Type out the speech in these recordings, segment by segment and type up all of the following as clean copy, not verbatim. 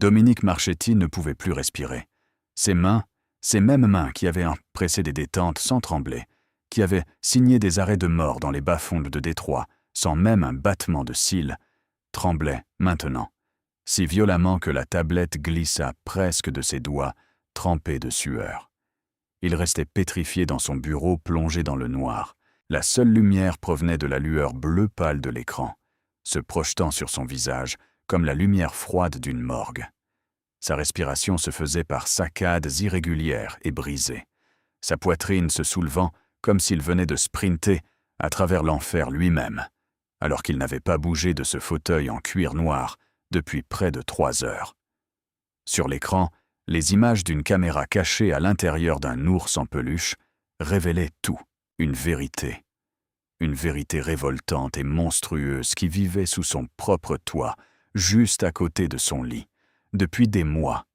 Dominique Marchetti ne pouvait plus respirer. Ses mains, ces mêmes mains qui avaient pressé des détentes sans trembler, qui avaient signé des arrêts de mort dans les bas-fonds de Détroit, sans même un battement de cils, tremblaient maintenant, si violemment que la tablette glissa presque de ses doigts, trempés de sueur. Il restait pétrifié dans son bureau plongé dans le noir. La seule lumière provenait de la lueur bleu pâle de l'écran, se projetant sur son visage comme la lumière froide d'une morgue. Sa respiration se faisait par saccades irrégulières et brisées, sa poitrine se soulevant comme s'il venait de sprinter à travers l'enfer lui-même, alors qu'il n'avait pas bougé de ce fauteuil en cuir noir depuis près de 3 heures. Sur l'écran, les images d'une caméra cachée à l'intérieur d'un ours en peluche révélaient tout, une vérité révoltante et monstrueuse qui vivait sous son propre toit, juste à côté de son lit, depuis des mois.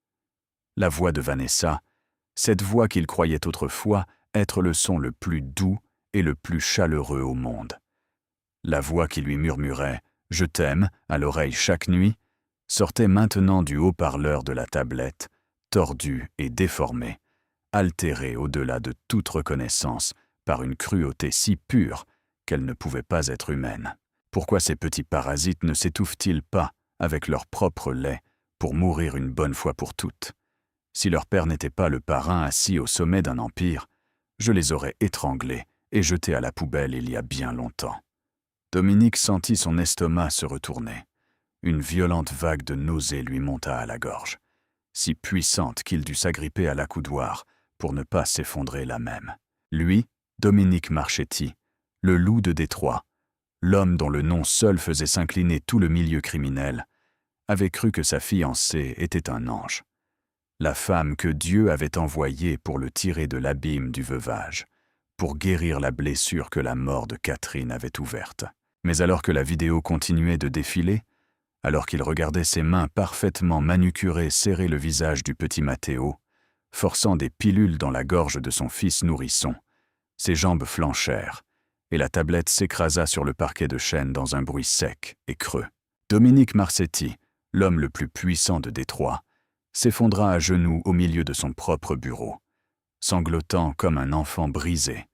La voix de Vanessa, cette voix qu'il croyait autrefois être le son le plus doux et le plus chaleureux au monde. La voix qui lui murmurait « Je t'aime » à l'oreille chaque nuit, sortait maintenant du haut-parleur de la tablette, tordue et déformée, altérée au-delà de toute reconnaissance par une cruauté si pure qu'elle ne pouvait pas être humaine. Pourquoi ces petits parasites ne s'étouffent-ils pas avec leur propre lait pour mourir une bonne fois pour toutes? Si leur père n'était pas le parrain assis au sommet d'un empire, je les aurais étranglés et jetés à la poubelle il y a bien longtemps. Dominique sentit son estomac se retourner. Une violente vague de nausée lui monta à la gorge, si puissante qu'il dut s'agripper à l'accoudoir pour ne pas s'effondrer là même. Lui, Dominique Marchetti, le loup de Détroit, l'homme dont le nom seul faisait s'incliner tout le milieu criminel, avait cru que sa fiancée était un ange, la femme que Dieu avait envoyée pour le tirer de l'abîme du veuvage, pour guérir la blessure que la mort de Catherine avait ouverte. Mais alors que la vidéo continuait de défiler, alors qu'il regardait ses mains parfaitement manucurées serrer le visage du petit Matteo, forçant des pilules dans la gorge de son fils nourrisson, ses jambes flanchèrent, et la tablette s'écrasa sur le parquet de chêne dans un bruit sec et creux. Dominique Marchetti, l'homme le plus puissant de Détroit, s'effondra à genoux au milieu de son propre bureau, sanglotant comme un enfant brisé,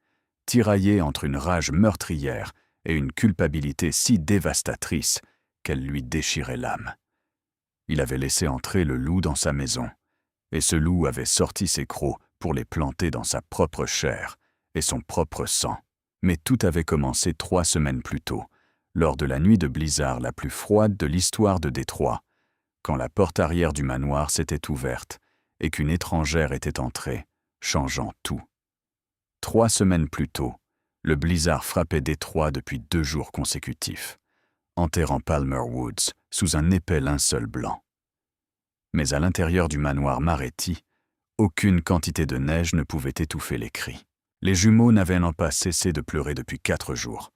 tiraillé entre une rage meurtrière et une culpabilité si dévastatrice qu'elle lui déchirait l'âme. Il avait laissé entrer le loup dans sa maison, et ce loup avait sorti ses crocs pour les planter dans sa propre chair et son propre sang. Mais tout avait commencé 3 semaines plus tôt, lors de la nuit de blizzard la plus froide de l'histoire de Détroit, quand la porte arrière du manoir s'était ouverte et qu'une étrangère était entrée, changeant tout. 3 semaines plus tôt, le blizzard frappait Détroit depuis 2 jours consécutifs, enterrant Palmer Woods sous un épais linceul blanc. Mais à l'intérieur du manoir Marchetti, aucune quantité de neige ne pouvait étouffer les cris. Les jumeaux n'avaient pas cessé de pleurer depuis 4 jours.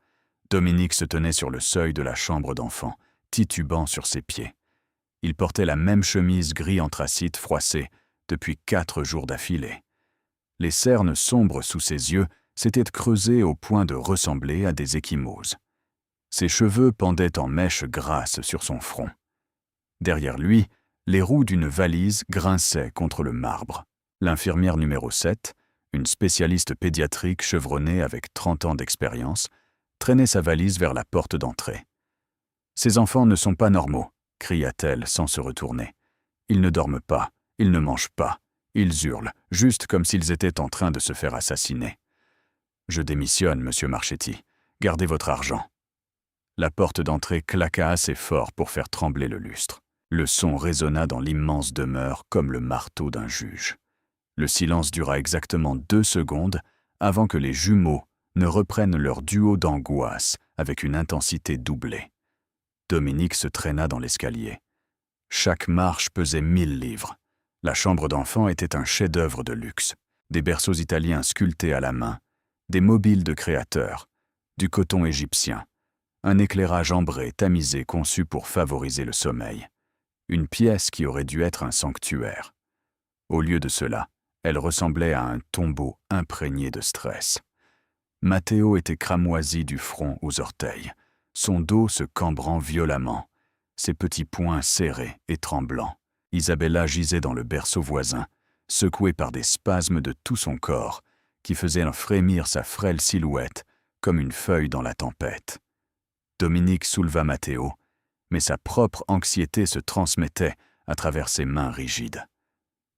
Dominique se tenait sur le seuil de la chambre d'enfant, titubant sur ses pieds. Il portait la même chemise gris anthracite froissée depuis 4 jours d'affilée. Les cernes sombres sous ses yeux s'étaient creusées au point de ressembler à des ecchymoses. Ses cheveux pendaient en mèches grasses sur son front. Derrière lui, les roues d'une valise grinçaient contre le marbre. L'infirmière numéro 7, une spécialiste pédiatrique chevronnée avec 30 ans d'expérience, traînait sa valise vers la porte d'entrée. « Ces enfants ne sont pas normaux », cria-t-elle sans se retourner. « Ils ne dorment pas, ils ne mangent pas, ils hurlent, juste comme s'ils étaient en train de se faire assassiner. Je démissionne, monsieur Marchetti. Gardez votre argent. » La porte d'entrée claqua assez fort pour faire trembler le lustre. Le son résonna dans l'immense demeure comme le marteau d'un juge. Le silence dura exactement 2 secondes avant que les jumeaux ne reprennent leur duo d'angoisse avec une intensité doublée. Dominique se traîna dans l'escalier. Chaque marche pesait 1000 livres. La chambre d'enfant était un chef-d'œuvre de luxe. Des berceaux italiens sculptés à la main, des mobiles de créateurs, du coton égyptien, un éclairage ambré tamisé conçu pour favoriser le sommeil. Une pièce qui aurait dû être un sanctuaire. Au lieu de cela, elle ressemblait à un tombeau imprégné de stress. Matteo était cramoisi du front aux orteils, son dos se cambrant violemment, ses petits poings serrés et tremblants. Isabella gisait dans le berceau voisin, secouée par des spasmes de tout son corps, qui faisaient frémir sa frêle silhouette comme une feuille dans la tempête. Dominique souleva Matteo, mais sa propre anxiété se transmettait à travers ses mains rigides.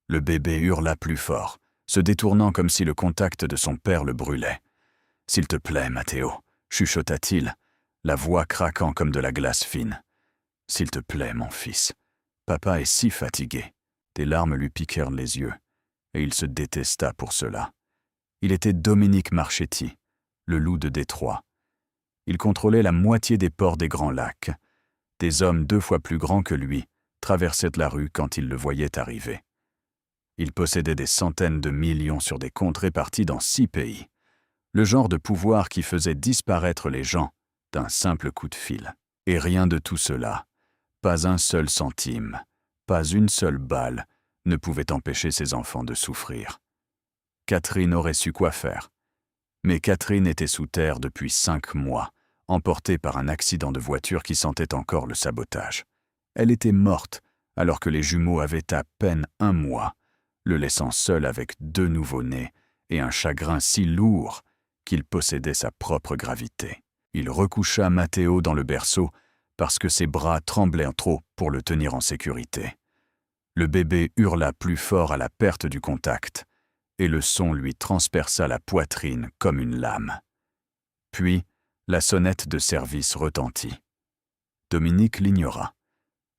Le bébé hurla plus fort, se détournant comme si le contact de son père le brûlait. « S'il te plaît, Matteo, chuchota-t-il, la voix craquant comme de la glace fine. « S'il te plaît, mon fils, papa est si fatigué. » Des larmes lui piquèrent les yeux, et il se détesta pour cela. Il était Dominique Marchetti, le loup de Détroit. Il contrôlait la moitié des ports des Grands Lacs. Des hommes 2 fois plus grands que lui traversaient la rue quand ils le voyaient arriver. Il possédait des centaines de millions sur des comptes répartis dans 6 pays. Le genre de pouvoir qui faisait disparaître les gens d'un simple coup de fil. Et rien de tout cela, pas un seul centime, pas une seule balle, ne pouvait empêcher ses enfants de souffrir. Catherine aurait su quoi faire. Mais Catherine était sous terre depuis 5 mois, emportée par un accident de voiture qui sentait encore le sabotage. Elle était morte alors que les jumeaux avaient à peine 1 mois, le laissant seul avec 2 nouveau-nés et un chagrin si lourd qu'il possédait sa propre gravité. Il recoucha Matteo dans le berceau parce que ses bras tremblaient trop pour le tenir en sécurité. Le bébé hurla plus fort à la perte du contact, et le son lui transperça la poitrine comme une lame. Puis, la sonnette de service retentit. Dominique l'ignora.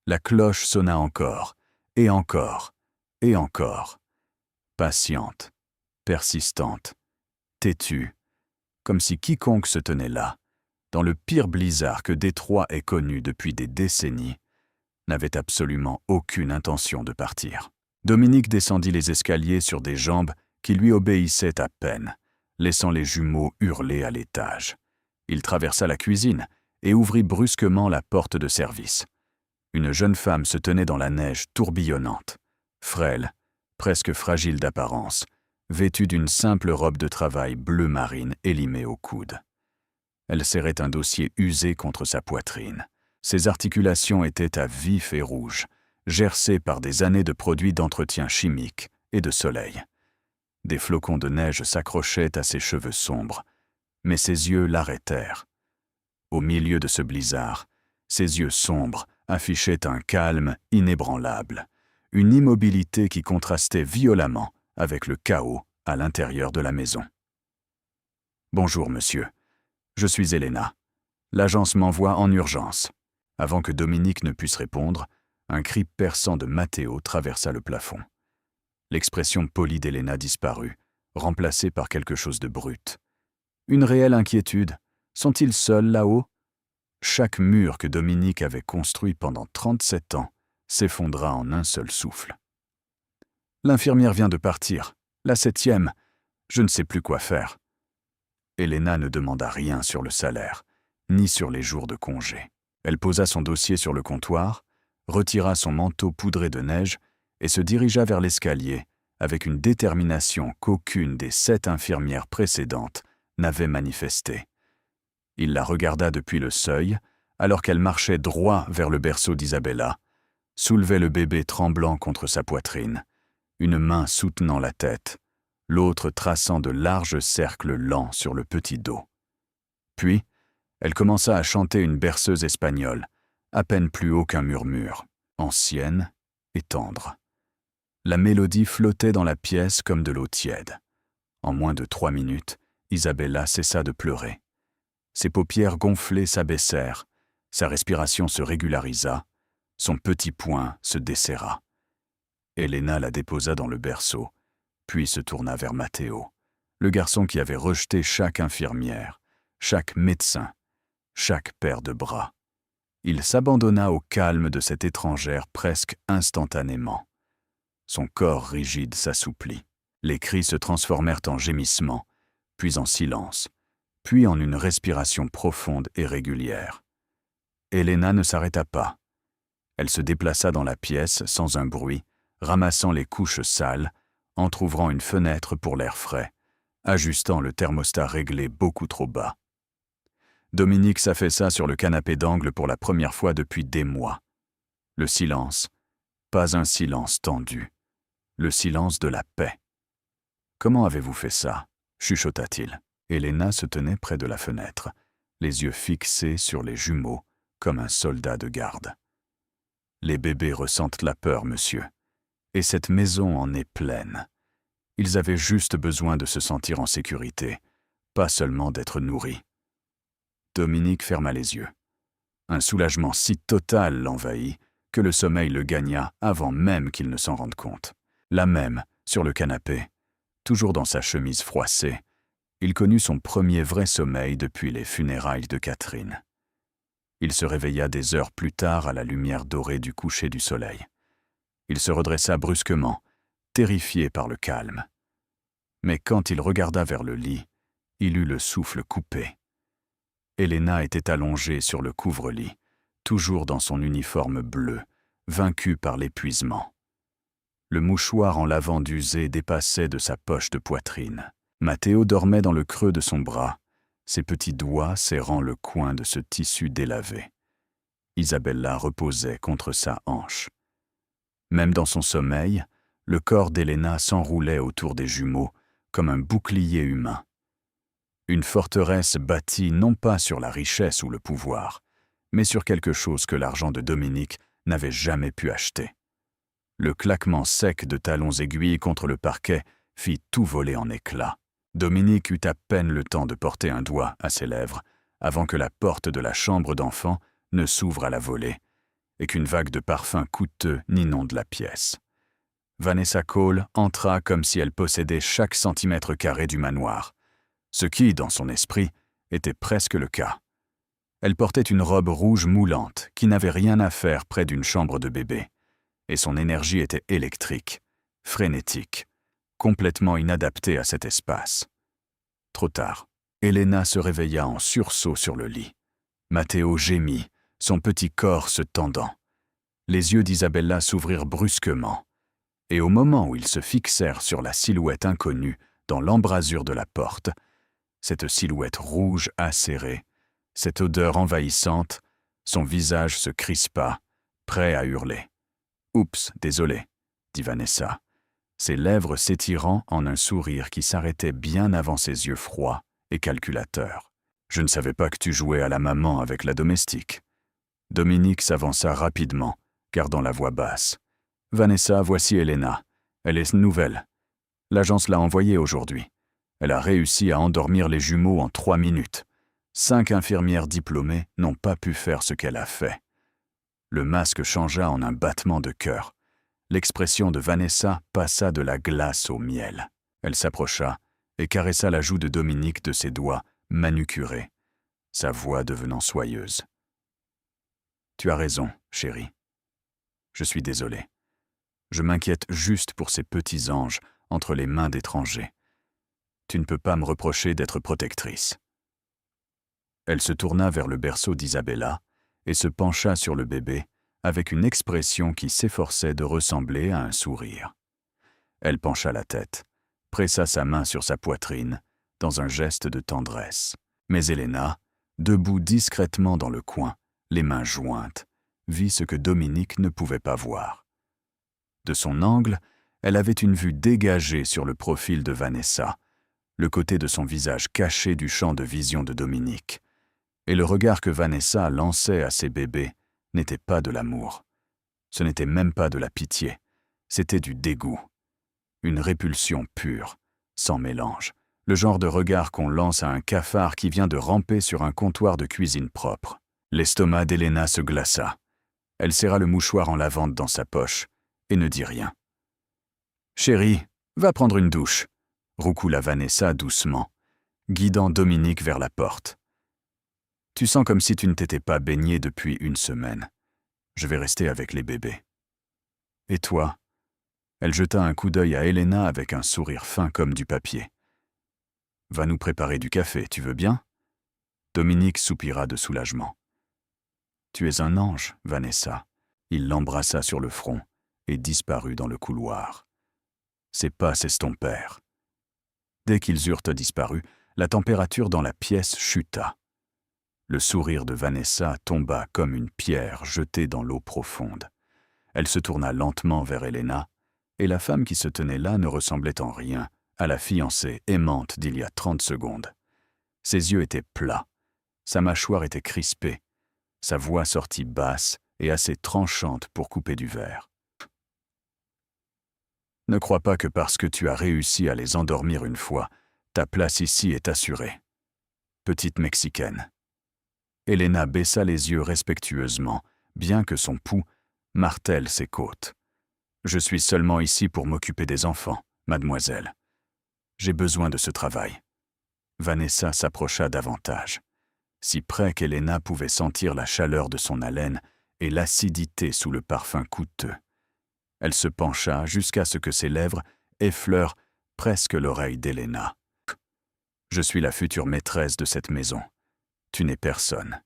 La cloche sonna encore, et encore, et encore. Patiente, persistante, têtue, comme si quiconque se tenait là, dans le pire blizzard que Détroit ait connu depuis des décennies, n'avait absolument aucune intention de partir. Dominique descendit les escaliers sur des jambes qui lui obéissaient à peine, laissant les jumeaux hurler à l'étage. Il traversa la cuisine et ouvrit brusquement la porte de service. Une jeune femme se tenait dans la neige tourbillonnante, frêle, presque fragile d'apparence, vêtue d'une simple robe de travail bleu marine élimée au coude. Elle serrait un dossier usé contre sa poitrine. Ses articulations étaient à vif et rouges, gercées par des années de produits d'entretien chimique et de soleil. Des flocons de neige s'accrochaient à ses cheveux sombres, mais ses yeux l'arrêtèrent. Au milieu de ce blizzard, ses yeux sombres affichaient un calme inébranlable, une immobilité qui contrastait violemment avec le chaos à l'intérieur de la maison. « Bonjour, monsieur. Je suis Elena. L'agence m'envoie en urgence. » Avant que Dominique ne puisse répondre, un cri perçant de Matteo traversa le plafond. L'expression polie d'Elena disparut, remplacée par quelque chose de brut. Une réelle inquiétude. Sont-ils seuls là-haut? Chaque mur que Dominique avait construit pendant 37 ans s'effondra en un seul souffle. L'infirmière vient de partir. La 7e. Je ne sais plus quoi faire. Elena ne demanda rien sur le salaire, ni sur les jours de congé. Elle posa son dossier sur le comptoir, retira son manteau poudré de neige et se dirigea vers l'escalier avec une détermination qu'aucune des 7 infirmières précédentes n'avait manifestée. Il la regarda depuis le seuil, alors qu'elle marchait droit vers le berceau d'Isabella, soulevait le bébé tremblant contre sa poitrine, une main soutenant la tête, l'autre traçant de larges cercles lents sur le petit dos. Puis, elle commença à chanter une berceuse espagnole, à peine plus haut qu'un murmure, ancienne et tendre. La mélodie flottait dans la pièce comme de l'eau tiède. En moins de 3 minutes, Isabella cessa de pleurer. Ses paupières gonflées s'abaissèrent, sa respiration se régularisa, son petit poing se desserra. Elena la déposa dans le berceau, puis se tourna vers Matteo, le garçon qui avait rejeté chaque infirmière, chaque médecin, chaque paire de bras. Il s'abandonna au calme de cette étrangère presque instantanément. Son corps rigide s'assouplit. Les cris se transformèrent en gémissements, puis en silence, puis en une respiration profonde et régulière. Elena ne s'arrêta pas. Elle se déplaça dans la pièce sans un bruit, ramassant les couches sales, entr'ouvrant une fenêtre pour l'air frais, ajustant le thermostat réglé beaucoup trop bas. Dominique s'affaissa sur le canapé d'angle pour la première fois depuis des mois. Le silence, pas un silence tendu. Le silence de la paix. « Comment avez-vous fait ça ?» chuchota-t-il. Elena se tenait près de la fenêtre, les yeux fixés sur les jumeaux, comme un soldat de garde. « Les bébés ressentent la peur, monsieur. Et cette maison en est pleine. Ils avaient juste besoin de se sentir en sécurité, pas seulement d'être nourris. » Dominique ferma les yeux. Un soulagement si total l'envahit que le sommeil le gagna avant même qu'il ne s'en rende compte. Là même, sur le canapé, toujours dans sa chemise froissée, il connut son premier vrai sommeil depuis les funérailles de Catherine. Il se réveilla des heures plus tard à la lumière dorée du coucher du soleil. Il se redressa brusquement, terrifié par le calme. Mais quand il regarda vers le lit, il eut le souffle coupé. Elena était allongée sur le couvre-lit, toujours dans son uniforme bleu, vaincue par l'épuisement. Le mouchoir en lavande usé dépassait de sa poche de poitrine. Matteo dormait dans le creux de son bras, ses petits doigts serrant le coin de ce tissu délavé. Isabella reposait contre sa hanche. Même dans son sommeil, le corps d'Elena s'enroulait autour des jumeaux comme un bouclier humain. Une forteresse bâtie non pas sur la richesse ou le pouvoir, mais sur quelque chose que l'argent de Dominique n'avait jamais pu acheter. Le claquement sec de talons aiguilles contre le parquet fit tout voler en éclats. Dominique eut à peine le temps de porter un doigt à ses lèvres avant que la porte de la chambre d'enfant ne s'ouvre à la volée et qu'une vague de parfums coûteux n'inonde la pièce. Vanessa Cole entra comme si elle possédait chaque centimètre carré du manoir, ce qui, dans son esprit, était presque le cas. Elle portait une robe rouge moulante qui n'avait rien à faire près d'une chambre de bébé, et son énergie était électrique, frénétique, complètement inadaptée à cet espace. Trop tard, Elena se réveilla en sursaut sur le lit. Matteo gémit, son petit corps se tendant. Les yeux d'Isabella s'ouvrirent brusquement, et au moment où ils se fixèrent sur la silhouette inconnue dans l'embrasure de la porte, cette silhouette rouge acérée, cette odeur envahissante, son visage se crispa, prêt à hurler. « Oups, désolé », dit Vanessa, ses lèvres s'étirant en un sourire qui s'arrêtait bien avant ses yeux froids et calculateurs. « Je ne savais pas que tu jouais à la maman avec la domestique. » Dominique s'avança rapidement, gardant la voix basse. « Vanessa, voici Elena. Elle est nouvelle. L'agence l'a envoyée aujourd'hui. Elle a réussi à endormir les jumeaux en 3 minutes. 5 infirmières diplômées n'ont pas pu faire ce qu'elle a fait. » Le masque changea en un battement de cœur. L'expression de Vanessa passa de la glace au miel. Elle s'approcha et caressa la joue de Dominique de ses doigts manucurés, sa voix devenant soyeuse. « Tu as raison, chérie. Je suis désolé. Je m'inquiète juste pour ces petits anges entre les mains d'étrangers. Tu ne peux pas me reprocher d'être protectrice. » Elle se tourna vers le berceau d'Isabella et se pencha sur le bébé avec une expression qui s'efforçait de ressembler à un sourire. Elle pencha la tête, pressa sa main sur sa poitrine, dans un geste de tendresse. Mais Elena, debout discrètement dans le coin, les mains jointes, vit ce que Dominique ne pouvait pas voir. De son angle, elle avait une vue dégagée sur le profil de Vanessa, le côté de son visage caché du champ de vision de Dominique. Et le regard que Vanessa lançait à ses bébés n'était pas de l'amour. Ce n'était même pas de la pitié, c'était du dégoût. Une répulsion pure, sans mélange. Le genre de regard qu'on lance à un cafard qui vient de ramper sur un comptoir de cuisine propre. L'estomac d'Elena se glaça. Elle serra le mouchoir en lavande dans sa poche et ne dit rien. « Chérie, va prendre une douche », roucoula Vanessa doucement, guidant Dominique vers la porte. « Tu sens comme si tu ne t'étais pas baignée depuis 1 semaine. Je vais rester avec les bébés. »« Et toi ?» Elle jeta un coup d'œil à Elena avec un sourire fin comme du papier. « Va nous préparer du café, tu veux bien ?» Dominique soupira de soulagement. « Tu es un ange, Vanessa. » Il l'embrassa sur le front et disparut dans le couloir. Ses pas s'estompèrent. Dès qu'ils eurent disparu, la température dans la pièce chuta. Le sourire de Vanessa tomba comme une pierre jetée dans l'eau profonde. Elle se tourna lentement vers Elena, et la femme qui se tenait là ne ressemblait en rien à la fiancée aimante d'il y a 30 secondes. Ses yeux étaient plats, sa mâchoire était crispée, sa voix sortit basse et assez tranchante pour couper du verre. Ne crois pas que parce que tu as réussi à les endormir une fois, ta place ici est assurée. Petite Mexicaine. Elena baissa les yeux respectueusement, bien que son pouls martèle ses côtes. Je suis seulement ici pour m'occuper des enfants, mademoiselle. J'ai besoin de ce travail. Vanessa s'approcha davantage, si près qu'Elena pouvait sentir la chaleur de son haleine et l'acidité sous le parfum coûteux. Elle se pencha jusqu'à ce que ses lèvres effleurent presque l'oreille d'Elena. « Je suis la future maîtresse de cette maison. Tu n'es personne,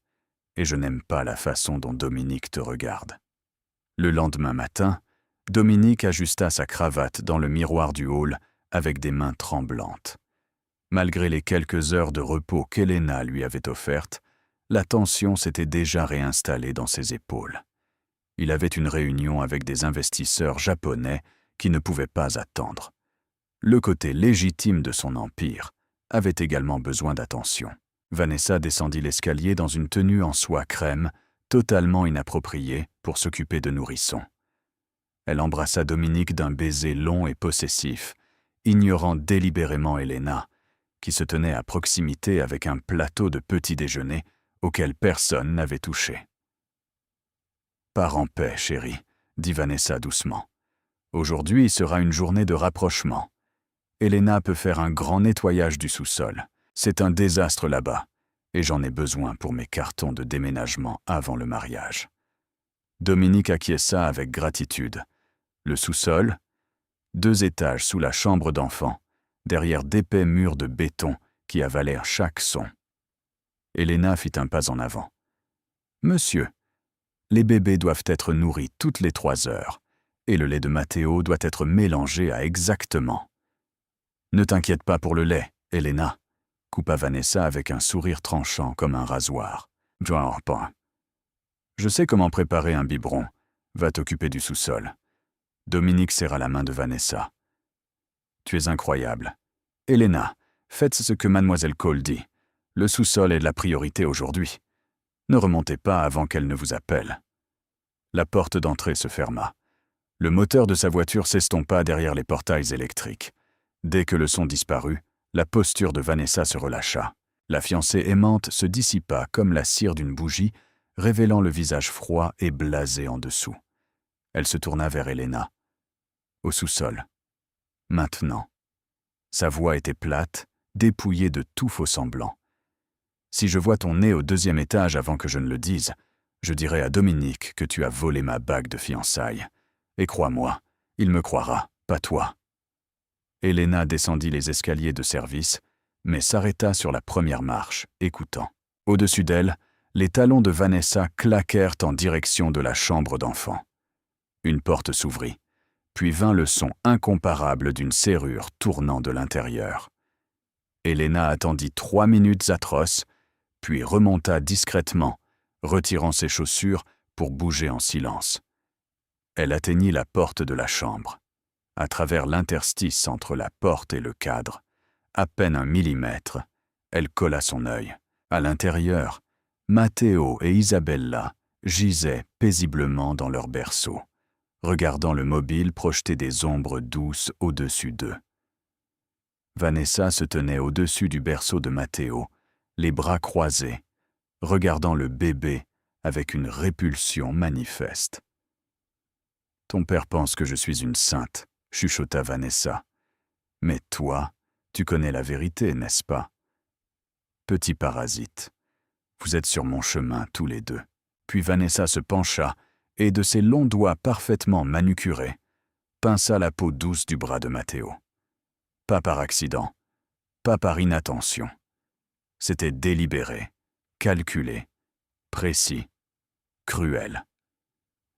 et je n'aime pas la façon dont Dominique te regarde. » Le lendemain matin, Dominique ajusta sa cravate dans le miroir du hall avec des mains tremblantes. Malgré les quelques heures de repos qu'Elena lui avait offertes, la tension s'était déjà réinstallée dans ses épaules. Il avait une réunion avec des investisseurs japonais qui ne pouvaient pas attendre. Le côté légitime de son empire avait également besoin d'attention. Vanessa descendit l'escalier dans une tenue en soie crème, totalement inappropriée pour s'occuper de nourrissons. Elle embrassa Dominique d'un baiser long et possessif, ignorant délibérément Elena, qui se tenait à proximité avec un plateau de petit déjeuner auquel personne n'avait touché. « Pars en paix, chérie, » dit Vanessa doucement. « Aujourd'hui sera une journée de rapprochement. Elena peut faire un grand nettoyage du sous-sol. C'est un désastre là-bas, et j'en ai besoin pour mes cartons de déménagement avant le mariage. » Dominique acquiesça avec gratitude. Le sous-sol, 2 étages sous la chambre d'enfant, derrière d'épais murs de béton qui avalèrent chaque son. Elena fit un pas en avant. « Monsieur, les bébés doivent être nourris toutes les 3 heures, et le lait de Matteo doit être mélangé à exactement. »« Ne t'inquiète pas pour le lait, Elena, » coupa Vanessa avec un sourire tranchant comme un rasoir. « Je sais comment préparer un biberon. Va t'occuper du sous-sol. » Dominique serra la main de Vanessa. « Tu es incroyable. Elena, faites ce que mademoiselle Cole dit. Le sous-sol est la priorité aujourd'hui. Ne remontez pas avant qu'elle ne vous appelle. » La porte d'entrée se ferma. Le moteur de sa voiture s'estompa derrière les portails électriques. Dès que le son disparut, la posture de Vanessa se relâcha. La fiancée aimante se dissipa comme la cire d'une bougie, révélant le visage froid et blasé en dessous. Elle se tourna vers Elena. Au sous-sol. Maintenant. Sa voix était plate, dépouillée de tout faux-semblant. Si je vois ton nez au 2e étage avant que je ne le dise, je dirai à Dominique que tu as volé ma bague de fiançailles. Et crois-moi, il me croira, pas toi. Elena descendit les escaliers de service, mais s'arrêta sur la première marche, écoutant. Au-dessus d'elle, les talons de Vanessa claquèrent en direction de la chambre d'enfant. Une porte s'ouvrit, puis vint le son incomparable d'une serrure tournant de l'intérieur. Elena attendit 3 minutes atroces, puis remonta discrètement, retirant ses chaussures pour bouger en silence. Elle atteignit la porte de la chambre. À travers l'interstice entre la porte et le cadre, à peine 1 millimètre, elle colla son œil. À l'intérieur, Matteo et Isabella gisaient paisiblement dans leur berceau, regardant le mobile projeter des ombres douces au-dessus d'eux. Vanessa se tenait au-dessus du berceau de Matteo, les bras croisés, regardant le bébé avec une répulsion manifeste. « Ton père pense que je suis une sainte, » chuchota Vanessa. « Mais toi, tu connais la vérité, n'est-ce pas? Petit parasite, vous êtes sur mon chemin tous les deux. » Puis Vanessa se pencha et, de ses longs doigts parfaitement manucurés, pinça la peau douce du bras de Matteo. Pas par accident, pas par inattention. C'était délibéré, calculé, précis, cruel.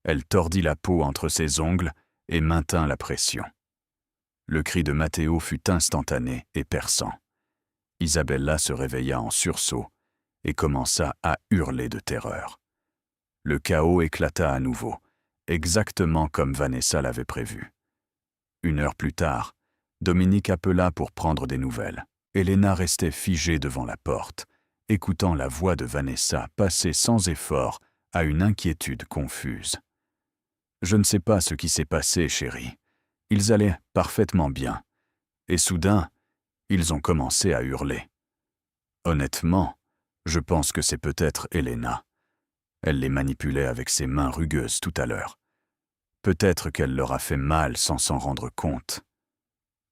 Elle tordit la peau entre ses ongles et maintint la pression. Le cri de Matteo fut instantané et perçant. Isabella se réveilla en sursaut et commença à hurler de terreur. Le chaos éclata à nouveau, exactement comme Vanessa l'avait prévu. 1 heure plus tard, Dominique appela pour prendre des nouvelles. Elena restait figée devant la porte, écoutant la voix de Vanessa passer sans effort à une inquiétude confuse. « Je ne sais pas ce qui s'est passé, chérie. Ils allaient parfaitement bien. Et soudain, ils ont commencé à hurler. Honnêtement, je pense que c'est peut-être Elena. Elle les manipulait avec ses mains rugueuses tout à l'heure. Peut-être qu'elle leur a fait mal sans s'en rendre compte. »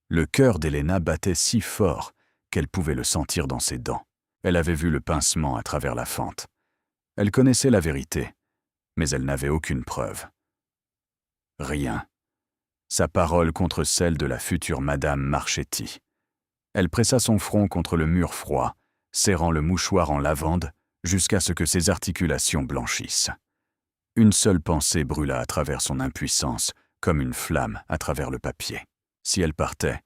Le cœur d'Elena battait si fort qu'elle pouvait le sentir dans ses dents. Elle avait vu le pincement à travers la fente. Elle connaissait la vérité, mais elle n'avait aucune preuve. Rien. Sa parole contre celle de la future Madame Marchetti. Elle pressa son front contre le mur froid, serrant le mouchoir en lavande jusqu'à ce que ses articulations blanchissent. Une seule pensée brûla à travers son impuissance, comme une flamme à travers le papier. Si elle partait,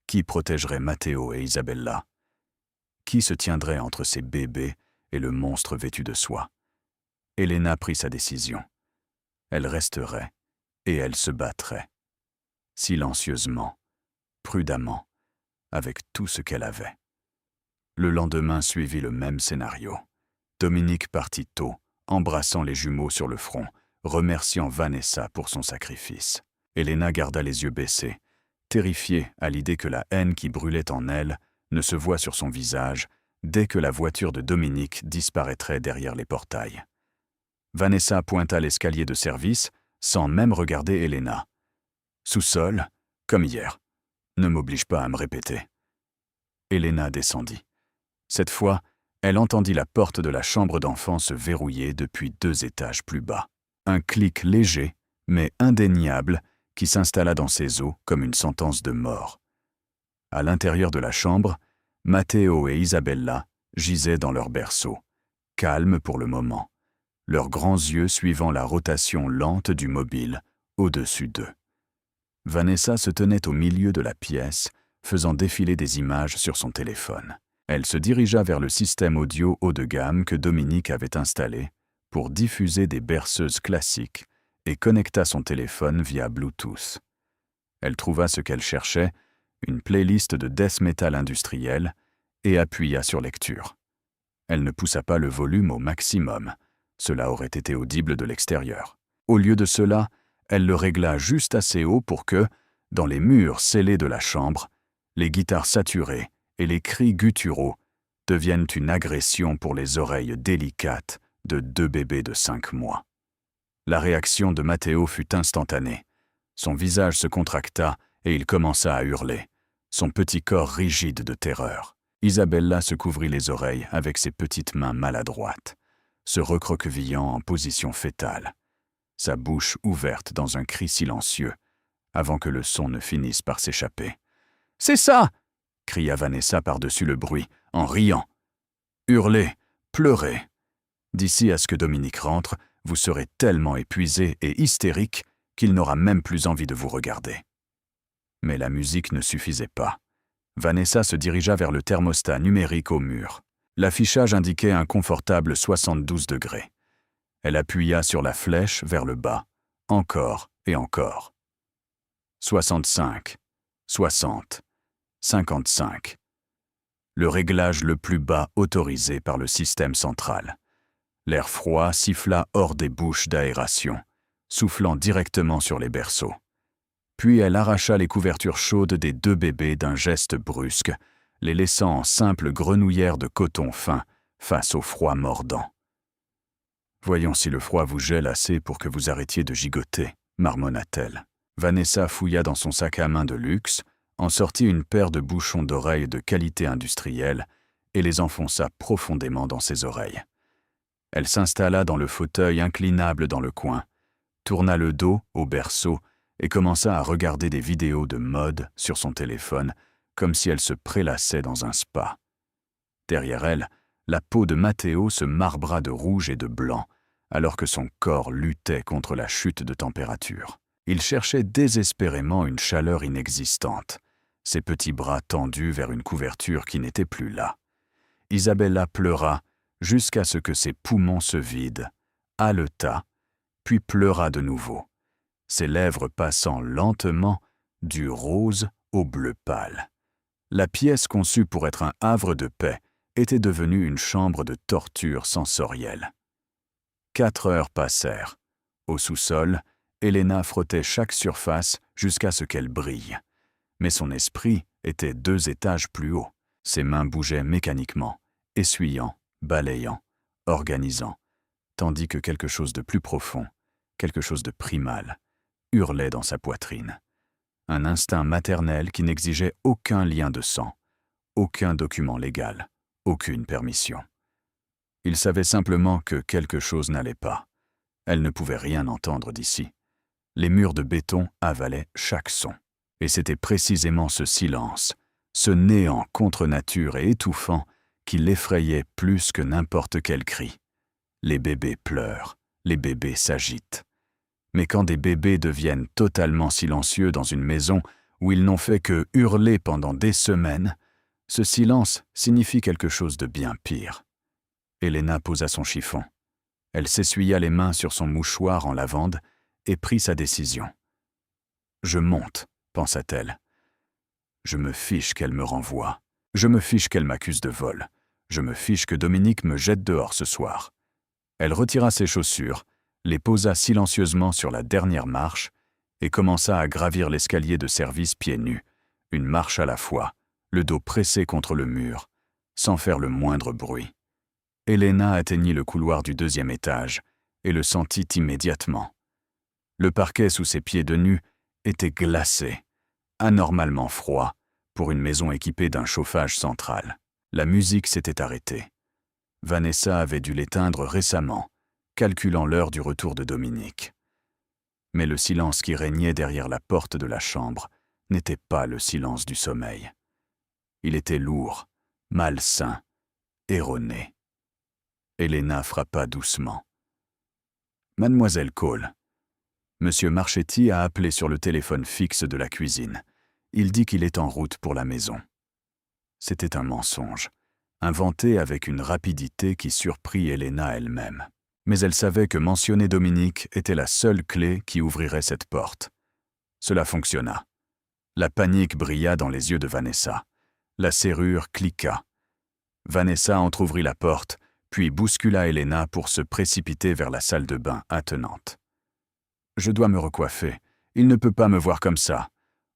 qui protégerait Matteo et Isabella? Qui se tiendrait entre ces bébés et le monstre vêtu de soie? Elena prit sa décision. Elle resterait et elle se battrait. Silencieusement, prudemment, avec tout ce qu'elle avait. Le lendemain suivit le même scénario. Dominique partit tôt, embrassant les jumeaux sur le front, remerciant Vanessa pour son sacrifice. Elena garda les yeux baissés, terrifiée à l'idée que la haine qui brûlait en elle ne se voit sur son visage dès que la voiture de Dominique disparaîtrait derrière les portails. Vanessa pointa l'escalier de service sans même regarder Elena. « Sous-sol, comme hier. Ne m'oblige pas à me répéter. » Elena descendit. Cette fois, elle entendit la porte de la chambre d'enfant se verrouiller depuis 2 étages plus bas. Un clic léger, mais indéniable, qui s'installa dans ses os comme une sentence de mort. À l'intérieur de la chambre, Matteo et Isabella gisaient dans leur berceau, calmes pour le moment, leurs grands yeux suivant la rotation lente du mobile au-dessus d'eux. Vanessa se tenait au milieu de la pièce, faisant défiler des images sur son téléphone. Elle se dirigea vers le système audio haut de gamme que Dominique avait installé pour diffuser des berceuses classiques et connecta son téléphone via Bluetooth. Elle trouva ce qu'elle cherchait, une playlist de death metal industriel, et appuya sur lecture. Elle ne poussa pas le volume au maximum, cela aurait été audible de l'extérieur. Au lieu de cela, elle le régla juste assez haut pour que, dans les murs scellés de la chambre, les guitares saturées et les cris gutturaux deviennent une agression pour les oreilles délicates de 2 bébés de 5 mois. La réaction de Matteo fut instantanée. Son visage se contracta et il commença à hurler, son petit corps rigide de terreur. Isabella se couvrit les oreilles avec ses petites mains maladroites, se recroquevillant en position fétale, sa bouche ouverte dans un cri silencieux, avant que le son ne finisse par s'échapper. « C'est ça !» cria Vanessa par-dessus le bruit, en riant. « Hurlez, pleurez. D'ici à ce que Dominique rentre, vous serez tellement épuisé et hystérique qu'il n'aura même plus envie de vous regarder. » Mais la musique ne suffisait pas. Vanessa se dirigea vers le thermostat numérique au mur. L'affichage indiquait un confortable 72 degrés. Elle appuya sur la flèche vers le bas, encore et encore. 65, 60, 55. Le réglage le plus bas autorisé par le système central. L'air froid siffla hors des bouches d'aération, soufflant directement sur les berceaux. Puis elle arracha les couvertures chaudes des 2 bébés d'un geste brusque, les laissant en simples grenouillères de coton fin face au froid mordant. « Voyons si le froid vous gèle assez pour que vous arrêtiez de gigoter, » marmonna-t-elle. Vanessa fouilla dans son sac à main de luxe, en sortit une paire de bouchons d'oreilles de qualité industrielle et les enfonça profondément dans ses oreilles. Elle s'installa dans le fauteuil inclinable dans le coin, tourna le dos au berceau et commença à regarder des vidéos de mode sur son téléphone comme si elle se prélassait dans un spa. Derrière elle, la peau de Matteo se marbra de rouge et de blanc, alors que son corps luttait contre la chute de température. Il cherchait désespérément une chaleur inexistante, ses petits bras tendus vers une couverture qui n'était plus là. Isabella pleura jusqu'à ce que ses poumons se vident, haleta, puis pleura de nouveau, ses lèvres passant lentement du rose au bleu pâle. La pièce conçue pour être un havre de paix était devenue une chambre de torture sensorielle. 4 heures passèrent. Au sous-sol, Elena frottait chaque surface jusqu'à ce qu'elle brille. Mais son esprit était 2 étages plus haut. Ses mains bougeaient mécaniquement, essuyant, balayant, organisant, tandis que quelque chose de plus profond, quelque chose de primal, hurlait dans sa poitrine. Un instinct maternel qui n'exigeait aucun lien de sang, aucun document légal, aucune permission. Il savait simplement que quelque chose n'allait pas. Elle ne pouvait rien entendre d'ici. Les murs de béton avalaient chaque son. Et c'était précisément ce silence, ce néant contre nature et étouffant, qui l'effrayait plus que n'importe quel cri. Les bébés pleurent, les bébés s'agitent. Mais quand des bébés deviennent totalement silencieux dans une maison où ils n'ont fait que hurler pendant des semaines, ce silence signifie quelque chose de bien pire. Elena posa son chiffon. Elle s'essuya les mains sur son mouchoir en lavande et prit sa décision. « Je monte », pensa-t-elle. « Je me fiche qu'elle me renvoie. Je me fiche qu'elle m'accuse de vol. Je me fiche que Dominique me jette dehors ce soir. » Elle retira ses chaussures, les posa silencieusement sur la dernière marche et commença à gravir l'escalier de service pieds nus, une marche à la fois, le dos pressé contre le mur, sans faire le moindre bruit. Elena atteignit le couloir du 2e étage et le sentit immédiatement. Le parquet sous ses pieds de nu était glacé, anormalement froid pour une maison équipée d'un chauffage central. La musique s'était arrêtée. Vanessa avait dû l'éteindre récemment, calculant l'heure du retour de Dominique. Mais le silence qui régnait derrière la porte de la chambre n'était pas le silence du sommeil. Il était lourd, malsain, erroné. Elena frappa doucement. « Mademoiselle Cole. » Monsieur Marchetti a appelé sur le téléphone fixe de la cuisine. Il dit qu'il est en route pour la maison. C'était un mensonge, inventé avec une rapidité qui surprit Elena elle-même. Mais elle savait que mentionner Dominique était la seule clé qui ouvrirait cette porte. Cela fonctionna. La panique brilla dans les yeux de Vanessa. La serrure cliqua. Vanessa entr'ouvrit la porte, puis bouscula Elena pour se précipiter vers la salle de bain attenante. « Je dois me recoiffer. Il ne peut pas me voir comme ça.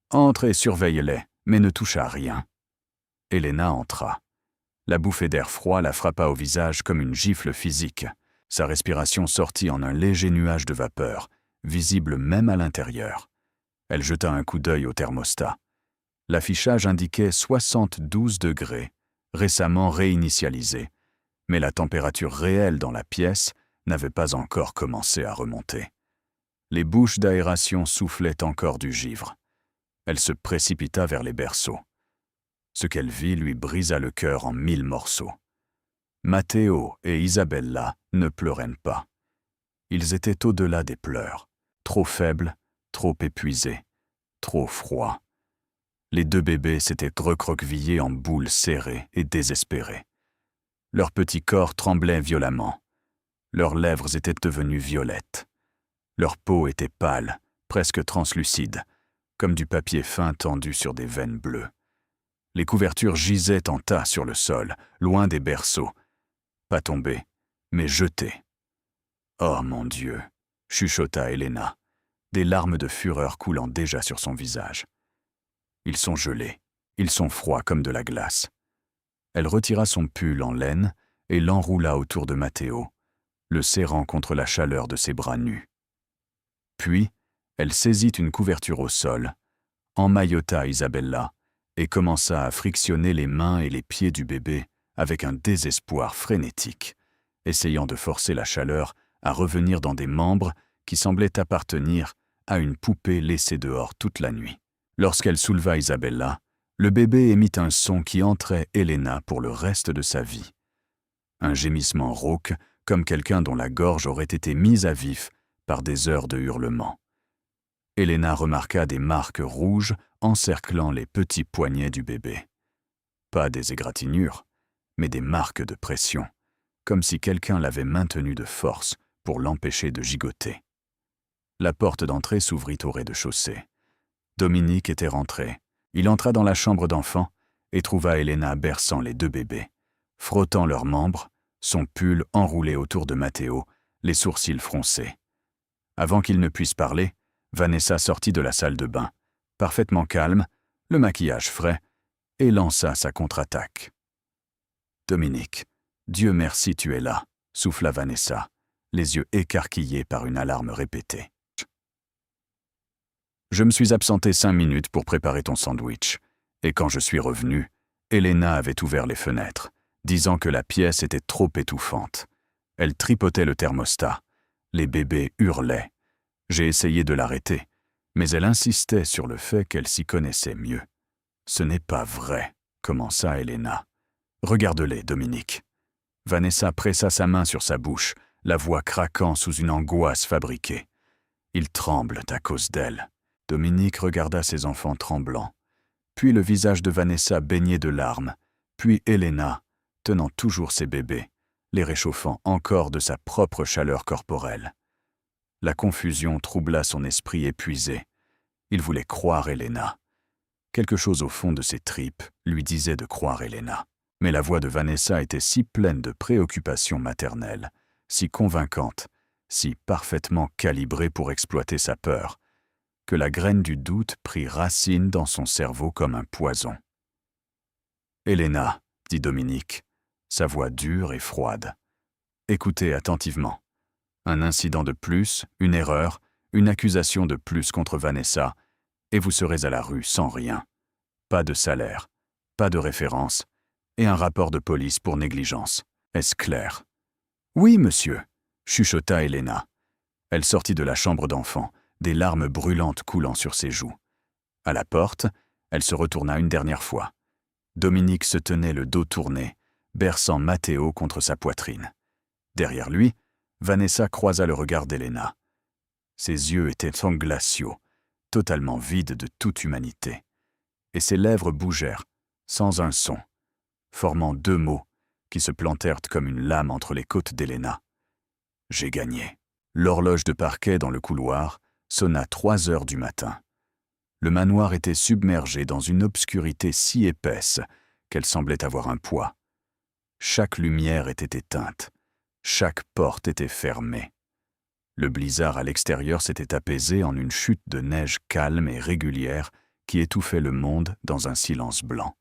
Entre et surveille-les, mais ne touche à rien. » Elena entra. La bouffée d'air froid la frappa au visage comme une gifle physique. Sa respiration sortit en un léger nuage de vapeur, visible même à l'intérieur. Elle jeta un coup d'œil au thermostat. L'affichage indiquait 72 degrés, récemment réinitialisé, mais la température réelle dans la pièce n'avait pas encore commencé à remonter. Les bouches d'aération soufflaient encore du givre. Elle se précipita vers les berceaux. Ce qu'elle vit lui brisa le cœur en 1000 morceaux. Matteo et Isabella ne pleuraient pas. Ils étaient au-delà des pleurs, trop faibles, trop épuisés, trop froids. Les 2 bébés s'étaient recroquevillés en boules serrées et désespérées. Leurs petits corps tremblaient violemment. Leurs lèvres étaient devenues violettes. Leur peau était pâle, presque translucide, comme du papier fin tendu sur des veines bleues. Les couvertures gisaient en tas sur le sol, loin des berceaux. Pas tombées, mais jetées. « Oh mon Dieu !» chuchota Elena, des larmes de fureur coulant déjà sur son visage. « Ils sont gelés, ils sont froids comme de la glace. » Elle retira son pull en laine et l'enroula autour de Matteo, le serrant contre la chaleur de ses bras nus. Puis, elle saisit une couverture au sol, emmaillota Isabella et commença à frictionner les mains et les pieds du bébé avec un désespoir frénétique, essayant de forcer la chaleur à revenir dans des membres qui semblaient appartenir à une poupée laissée dehors toute la nuit. Lorsqu'elle souleva Isabella, le bébé émit un son qui entrait Elena pour le reste de sa vie. Un gémissement rauque, comme quelqu'un dont la gorge aurait été mise à vif par des heures de hurlements. Elena remarqua des marques rouges encerclant les petits poignets du bébé. Pas des égratignures, mais des marques de pression, comme si quelqu'un l'avait maintenu de force pour l'empêcher de gigoter. La porte d'entrée s'ouvrit au rez-de-chaussée. Dominique était rentré. Il entra dans la chambre d'enfant et trouva Elena berçant les deux bébés, frottant leurs membres, son pull enroulé autour de Matteo, les sourcils froncés. Avant qu'il ne puisse parler, Vanessa sortit de la salle de bain, parfaitement calme, le maquillage frais, et lança sa contre-attaque. « Dominique, Dieu merci tu es là », souffla Vanessa, les yeux écarquillés par une alarme répétée. « Je me suis absenté 5 minutes pour préparer ton sandwich, et quand je suis revenu, Elena avait ouvert les fenêtres, disant que la pièce était trop étouffante. Elle tripotait le thermostat. Les bébés hurlaient. J'ai essayé de l'arrêter, mais elle insistait sur le fait qu'elle s'y connaissait mieux. « Ce n'est pas vrai », commença Elena. « Regarde-les, Dominique. » Vanessa pressa sa main sur sa bouche, la voix craquant sous une angoisse fabriquée. « Ils tremblent à cause d'elle. » Dominique regarda ses enfants tremblants. Puis le visage de Vanessa baigné de larmes, puis Elena, tenant toujours ses bébés, les réchauffant encore de sa propre chaleur corporelle. La confusion troubla son esprit épuisé. Il voulait croire Elena. Quelque chose au fond de ses tripes lui disait de croire Elena. Mais la voix de Vanessa était si pleine de préoccupations maternelles, si convaincante, si parfaitement calibrée pour exploiter sa peur, que la graine du doute prit racine dans son cerveau comme un poison. « Elena, » dit Dominique, sa voix dure et froide. « Écoutez attentivement. Un incident de plus, une erreur, une accusation de plus contre Vanessa, et vous serez à la rue sans rien. Pas de salaire, pas de référence, et un rapport de police pour négligence. Est-ce clair ? »« Oui, monsieur, » chuchota Elena. Elle sortit de la chambre d'enfant, des larmes brûlantes coulant sur ses joues. À la porte, elle se retourna une dernière fois. Dominique se tenait le dos tourné, berçant Matteo contre sa poitrine. Derrière lui, Vanessa croisa le regard d'Elena. Ses yeux étaient glaciaux, totalement vides de toute humanité. Et ses lèvres bougèrent, sans un son, formant 2 mots qui se plantèrent comme une lame entre les côtes d'Elena. « J'ai gagné. » L'horloge de parquet dans le couloir sonna 3 heures du matin. Le manoir était submergé dans une obscurité si épaisse qu'elle semblait avoir un poids. Chaque lumière était éteinte, chaque porte était fermée. Le blizzard à l'extérieur s'était apaisé en une chute de neige calme et régulière qui étouffait le monde dans un silence blanc.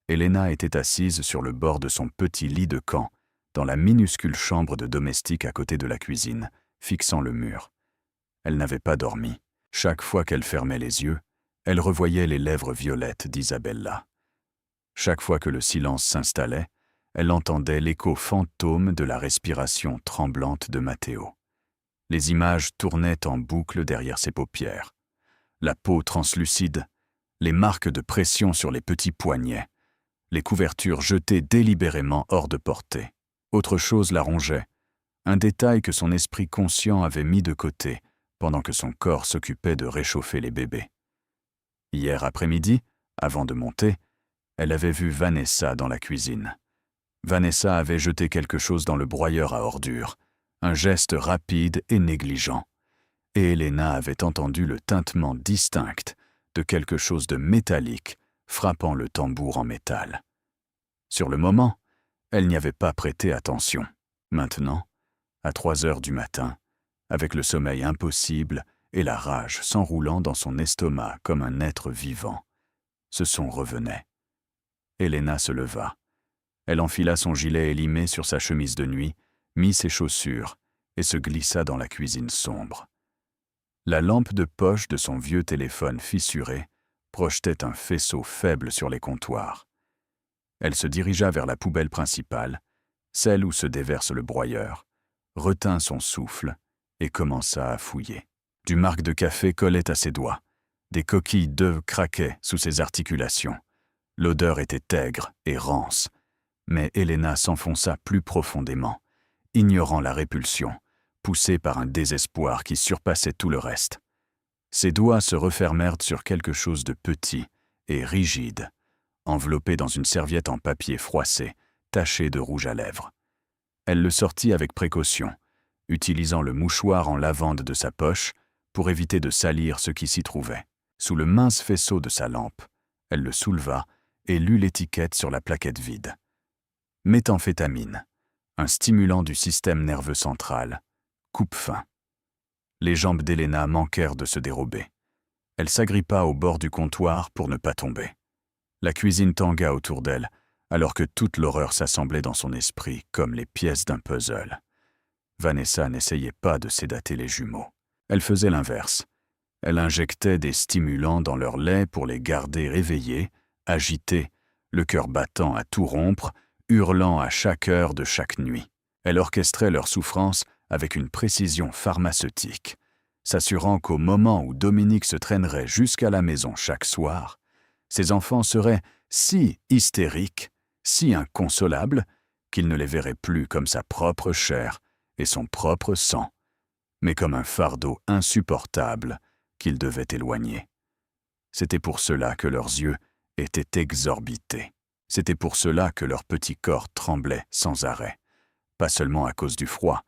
Elena était assise sur le bord de son petit lit de camp, dans la minuscule chambre de domestique à côté de la cuisine, fixant le mur. Elle n'avait pas dormi. Chaque fois qu'elle fermait les yeux, elle revoyait les lèvres violettes d'Isabella. Chaque fois que le silence s'installait, elle entendait l'écho fantôme de la respiration tremblante de Matteo. Les images tournaient en boucle derrière ses paupières. La peau translucide, les marques de pression sur les petits poignets, les couvertures jetées délibérément hors de portée. Autre chose la rongeait, un détail que son esprit conscient avait mis de côté pendant que son corps s'occupait de réchauffer les bébés. Hier après-midi, avant de monter, elle avait vu Vanessa dans la cuisine. Vanessa avait jeté quelque chose dans le broyeur à ordures, un geste rapide et négligent, et Elena avait entendu le tintement distinct de quelque chose de métallique frappant le tambour en métal. Sur le moment, elle n'y avait pas prêté attention. Maintenant, à 3 heures du matin, avec le sommeil impossible et la rage s'enroulant dans son estomac comme un être vivant, ce son revenait. Elena se leva. Elle enfila son gilet élimé sur sa chemise de nuit, mit ses chaussures et se glissa dans la cuisine sombre. La lampe de poche de son vieux téléphone fissuré projetait un faisceau faible sur les comptoirs. Elle se dirigea vers la poubelle principale, celle où se déverse le broyeur, retint son souffle et commença à fouiller. Du marc de café collait à ses doigts. Des coquilles d'œufs craquaient sous ses articulations. L'odeur était aigre et rance, mais Elena s'enfonça plus profondément, ignorant la répulsion, poussée par un désespoir qui surpassait tout le reste. Ses doigts se refermèrent sur quelque chose de petit et rigide, enveloppé dans une serviette en papier froissé, tachée de rouge à lèvres. Elle le sortit avec précaution, utilisant le mouchoir en lavande de sa poche pour éviter de salir ce qui s'y trouvait. Sous le mince faisceau de sa lampe, elle le souleva et lut l'étiquette sur la plaquette vide. Méthamphétamine, un stimulant du système nerveux central, coupe-faim. Les jambes d'Helena manquèrent de se dérober. Elle s'agrippa au bord du comptoir pour ne pas tomber. La cuisine tangua autour d'elle, alors que toute l'horreur s'assemblait dans son esprit comme les pièces d'un puzzle. Vanessa n'essayait pas de sédater les jumeaux. Elle faisait l'inverse. Elle injectait des stimulants dans leur lait pour les garder réveillés, agités, le cœur battant à tout rompre, hurlant à chaque heure de chaque nuit. Elle orchestrait leur souffrance avec une précision pharmaceutique, s'assurant qu'au moment où Dominique se traînerait jusqu'à la maison chaque soir, ses enfants seraient si hystériques, si inconsolables, qu'il ne les verrait plus comme sa propre chair et son propre sang, mais comme un fardeau insupportable qu'il devait éloigner. C'était pour cela que leurs yeux étaient exorbités. C'était pour cela que leur petit corps tremblait sans arrêt, pas seulement à cause du froid,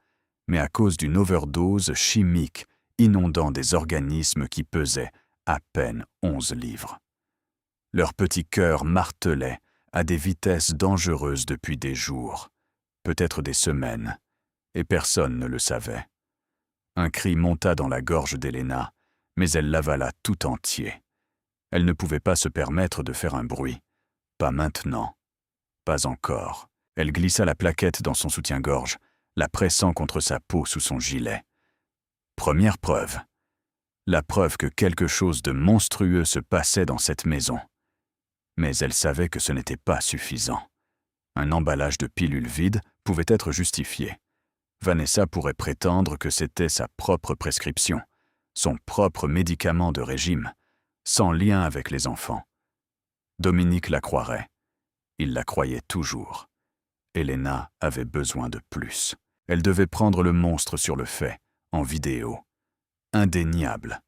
mais à cause d'une overdose chimique inondant des organismes qui pesaient à peine 11 livres. Leur petit cœur martelait à des vitesses dangereuses depuis des jours, peut-être des semaines, et personne ne le savait. Un cri monta dans la gorge d'Helena, mais elle l'avala tout entier. Elle ne pouvait pas se permettre de faire un bruit. Pas maintenant. Pas encore. Elle glissa la plaquette dans son soutien-gorge, la pressant contre sa peau sous son gilet. Première preuve. La preuve que quelque chose de monstrueux se passait dans cette maison. Mais elle savait que ce n'était pas suffisant. Un emballage de pilules vides pouvait être justifié. Vanessa pourrait prétendre que c'était sa propre prescription, son propre médicament de régime, sans lien avec les enfants. Dominique la croirait. Il la croyait toujours. Helena avait besoin de plus. Elle devait prendre le monstre sur le fait, en vidéo. Indéniable,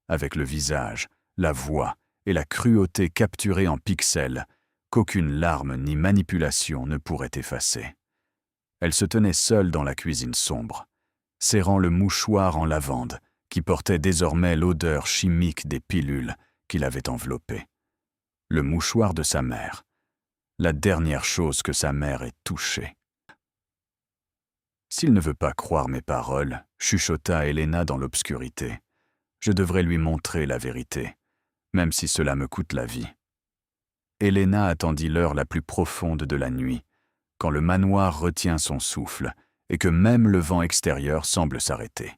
avec le visage, la voix et la cruauté capturée en pixels qu'aucune larme ni manipulation ne pourrait effacer. Elle se tenait seule dans la cuisine sombre, serrant le mouchoir en lavande qui portait désormais l'odeur chimique des pilules qui l'avaient enveloppée. Le mouchoir de sa mère, la dernière chose que sa mère ait touchée. « S'il ne veut pas croire mes paroles, chuchota Helena dans l'obscurité, je devrais lui montrer la vérité, même si cela me coûte la vie. » Helena attendit l'heure la plus profonde de la nuit, quand le manoir retient son souffle et que même le vent extérieur semble s'arrêter.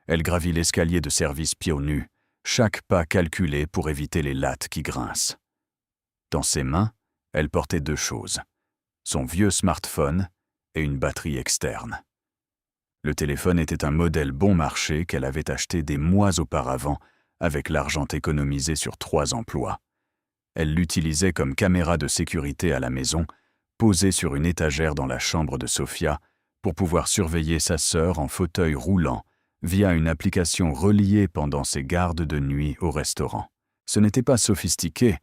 Elle gravit l'escalier de service pieds nus, chaque pas calculé pour éviter les lattes qui grincent. Dans ses mains, elle portait 2 choses, son vieux smartphone et une batterie externe. Le téléphone était un modèle bon marché qu'elle avait acheté des mois auparavant avec l'argent économisé sur 3 emplois. Elle l'utilisait comme caméra de sécurité à la maison, posée sur une étagère dans la chambre de Sophia, pour pouvoir surveiller sa sœur en fauteuil roulant via une application reliée pendant ses gardes de nuit au restaurant. Ce n'était pas sophistiqué,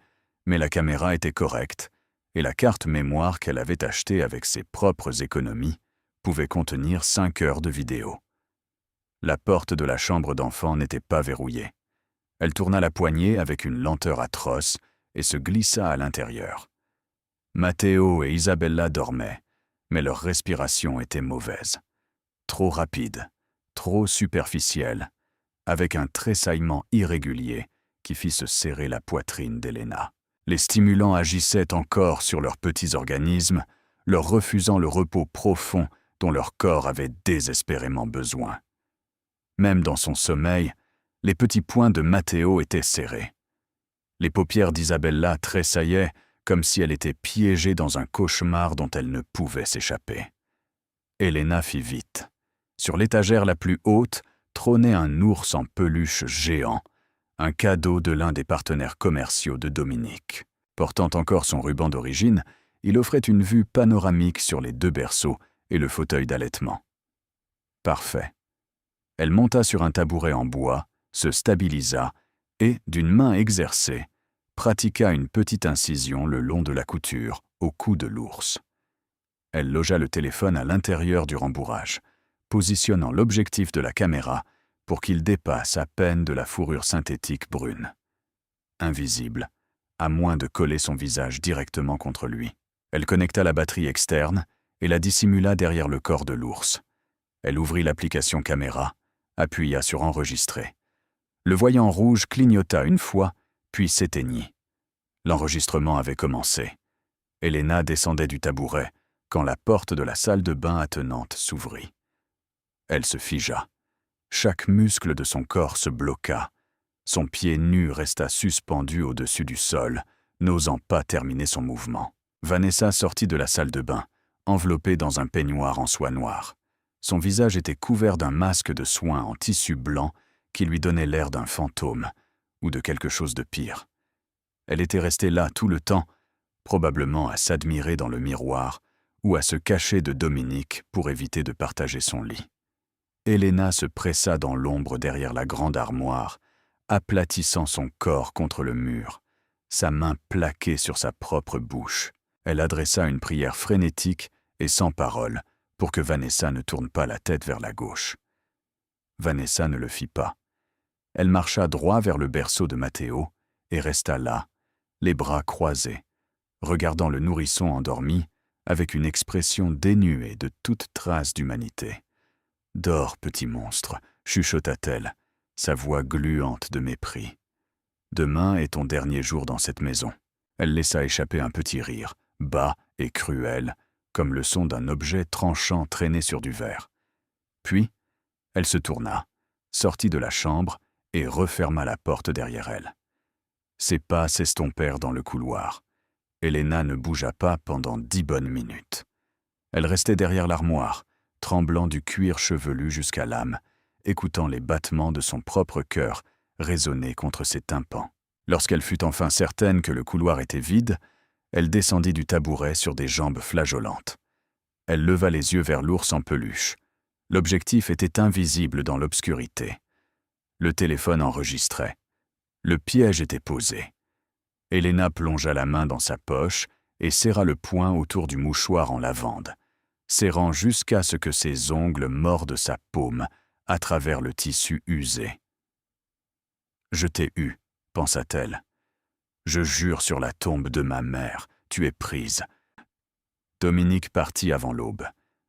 mais la caméra était correcte, et la carte mémoire qu'elle avait achetée avec ses propres économies pouvait contenir 5 heures de vidéo. La porte de la chambre d'enfant n'était pas verrouillée. Elle tourna la poignée avec une lenteur atroce et se glissa à l'intérieur. Matteo et Isabella dormaient, mais leur respiration était mauvaise. Trop rapide, trop superficielle, avec un tressaillement irrégulier qui fit se serrer la poitrine d'Helena. Les stimulants agissaient encore sur leurs petits organismes, leur refusant le repos profond dont leur corps avait désespérément besoin. Même dans son sommeil, les petits poings de Matteo étaient serrés. Les paupières d'Isabella tressaillaient comme si elle était piégée dans un cauchemar dont elle ne pouvait s'échapper. Helena fit vite. Sur l'étagère la plus haute trônait un ours en peluche géant, un cadeau de l'un des partenaires commerciaux de Dominique. Portant encore son ruban d'origine, il offrait une vue panoramique sur les 2 berceaux et le fauteuil d'allaitement. Parfait. Elle monta sur un tabouret en bois, se stabilisa et, d'une main exercée, pratiqua une petite incision le long de la couture, au cou de l'ours. Elle logea le téléphone à l'intérieur du rembourrage, positionnant l'objectif de la caméra pour qu'il dépasse à peine de la fourrure synthétique brune. Invisible, à moins de coller son visage directement contre lui. Elle connecta la batterie externe et la dissimula derrière le corps de l'ours. Elle ouvrit l'application caméra, appuya sur enregistrer. Le voyant rouge clignota une fois, puis s'éteignit. L'enregistrement avait commencé. Elena descendait du tabouret quand la porte de la salle de bain attenante s'ouvrit. Elle se figea. Chaque muscle de son corps se bloqua. Son pied nu resta suspendu au-dessus du sol, n'osant pas terminer son mouvement. Vanessa sortit de la salle de bain, enveloppée dans un peignoir en soie noire. Son visage était couvert d'un masque de soie en tissu blanc qui lui donnait l'air d'un fantôme ou de quelque chose de pire. Elle était restée là tout le temps, probablement à s'admirer dans le miroir ou à se cacher de Dominique pour éviter de partager son lit. Elena se pressa dans l'ombre derrière la grande armoire, aplatissant son corps contre le mur, sa main plaquée sur sa propre bouche. Elle adressa une prière frénétique et sans parole pour que Vanessa ne tourne pas la tête vers la gauche. Vanessa ne le fit pas. Elle marcha droit vers le berceau de Matteo et resta là, les bras croisés, regardant le nourrisson endormi avec une expression dénuée de toute trace d'humanité. « Dors, petit monstre », chuchota-t-elle, sa voix gluante de mépris. « Demain est ton dernier jour dans cette maison. » Elle laissa échapper un petit rire, bas et cruel, comme le son d'un objet tranchant traîné sur du verre. Puis, elle se tourna, sortit de la chambre et referma la porte derrière elle. Ses pas s'estompèrent dans le couloir. Elena ne bougea pas pendant 10 bonnes minutes. Elle restait derrière l'armoire, tremblant du cuir chevelu jusqu'à l'âme, écoutant les battements de son propre cœur résonner contre ses tympans. Lorsqu'elle fut enfin certaine que le couloir était vide, elle descendit du tabouret sur des jambes flageolantes. Elle leva les yeux vers l'ours en peluche. L'objectif était invisible dans l'obscurité. Le téléphone enregistrait. Le piège était posé. Elena plongea la main dans sa poche et serra le poing autour du mouchoir en lavande, serrant jusqu'à ce que ses ongles mordent sa paume à travers le tissu usé. « Je t'ai eu », pensa-t-elle. « Je jure sur la tombe de ma mère, tu es prise. » Dominique partit avant l'aube,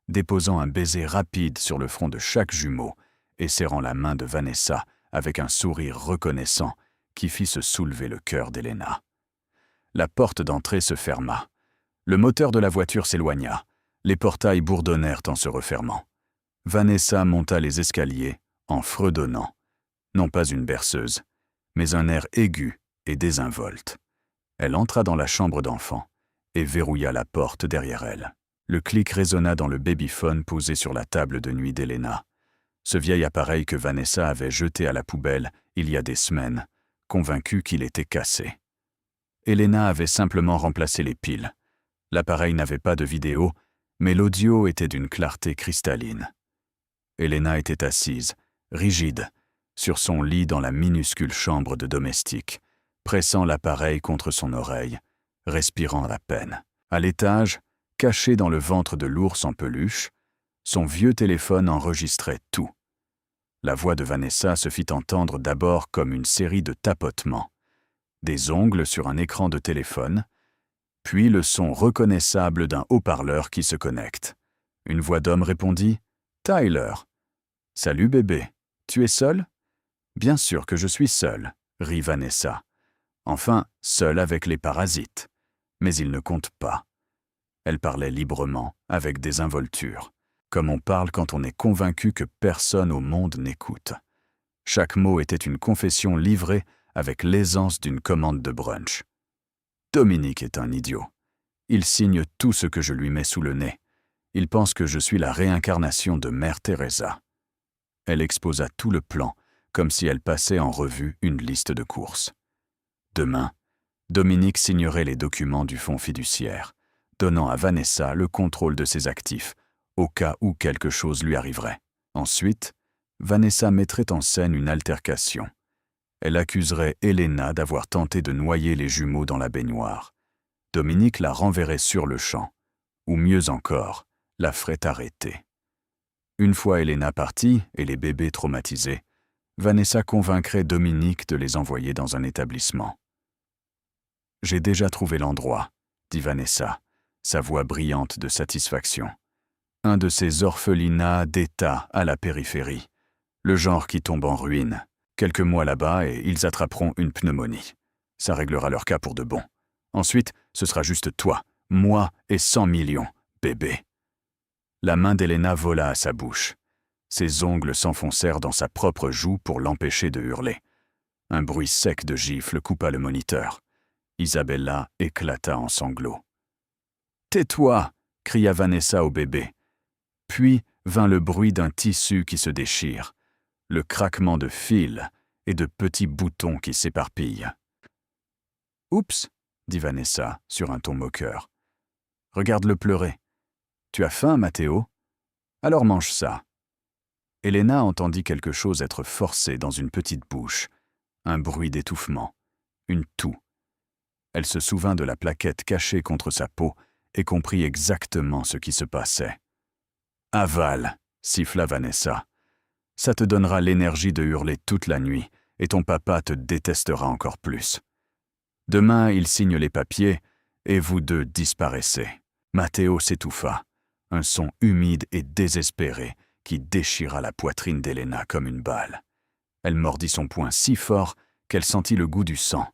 déposant un baiser rapide sur le front de chaque jumeau et serrant la main de Vanessa avec un sourire reconnaissant qui fit se soulever le cœur d'Elena. La porte d'entrée se ferma. Le moteur de la voiture s'éloigna. Les portails bourdonnèrent en se refermant. Vanessa monta les escaliers en fredonnant, non pas une berceuse, mais un air aigu et désinvolte. Elle entra dans la chambre d'enfant et verrouilla la porte derrière elle. Le clic résonna dans le babyphone posé sur la table de nuit d'Elena. Ce vieil appareil que Vanessa avait jeté à la poubelle il y a des semaines, convaincue qu'il était cassé. Elena avait simplement remplacé les piles. L'appareil n'avait pas de vidéo, mais l'audio était d'une clarté cristalline. Elena était assise, rigide, sur son lit dans la minuscule chambre de domestique, pressant l'appareil contre son oreille, respirant à peine. À l'étage, caché dans le ventre de l'ours en peluche, son vieux téléphone enregistrait tout. La voix de Vanessa se fit entendre d'abord comme une série de tapotements, des ongles sur un écran de téléphone, puis le son reconnaissable d'un haut-parleur qui se connecte. Une voix d'homme répondit « Tyler. »« Salut bébé, tu es seul ?»« Bien sûr que je suis seule, » rit Vanessa. « Enfin, seule avec les parasites. Mais ils ne comptent pas. » Elle parlait librement, avec désinvolture, comme on parle quand on est convaincu que personne au monde n'écoute. Chaque mot était une confession livrée avec l'aisance d'une commande de brunch. Dominique est un idiot. Il signe tout ce que je lui mets sous le nez. Il pense que je suis la réincarnation de Mère Teresa. Elle exposa tout le plan, comme si elle passait en revue une liste de courses. Demain, Dominique signerait les documents du fonds fiduciaire, donnant à Vanessa le contrôle de ses actifs, au cas où quelque chose lui arriverait. Ensuite, Vanessa mettrait en scène une altercation. Elle accuserait Elena d'avoir tenté de noyer les jumeaux dans la baignoire. Dominique la renverrait sur le champ, ou mieux encore, la ferait arrêter. Une fois Elena partie et les bébés traumatisés, Vanessa convaincrait Dominique de les envoyer dans un établissement. « J'ai déjà trouvé l'endroit », dit Vanessa, sa voix brillante de satisfaction. « Un de ces orphelinats d'État à la périphérie, le genre qui tombe en ruine. Quelques mois là-bas et ils attraperont une pneumonie. Ça réglera leur cas pour de bon. Ensuite, ce sera juste toi, moi et 100 millions, bébé. » La main d'Elena vola à sa bouche. Ses ongles s'enfoncèrent dans sa propre joue pour l'empêcher de hurler. Un bruit sec de gifles coupa le moniteur. Isabella éclata en sanglots. « Tais-toi !» cria Vanessa au bébé. Puis vint le bruit d'un tissu qui se déchire, le craquement de fils et de petits boutons qui s'éparpillent. « Oups !» dit Vanessa sur un ton moqueur. « Regarde-le pleurer. Tu as faim, Matteo? Alors mange ça. » Elena entendit quelque chose être forcé dans une petite bouche, un bruit d'étouffement, une toux. Elle se souvint de la plaquette cachée contre sa peau et comprit exactement ce qui se passait. « Avale !» siffla Vanessa. « Ça te donnera l'énergie de hurler toute la nuit et ton papa te détestera encore plus. Demain, il signe les papiers et vous deux disparaissez. » Matteo s'étouffa, un son humide et désespéré qui déchira la poitrine d'Elena comme une balle. Elle mordit son poing si fort qu'elle sentit le goût du sang.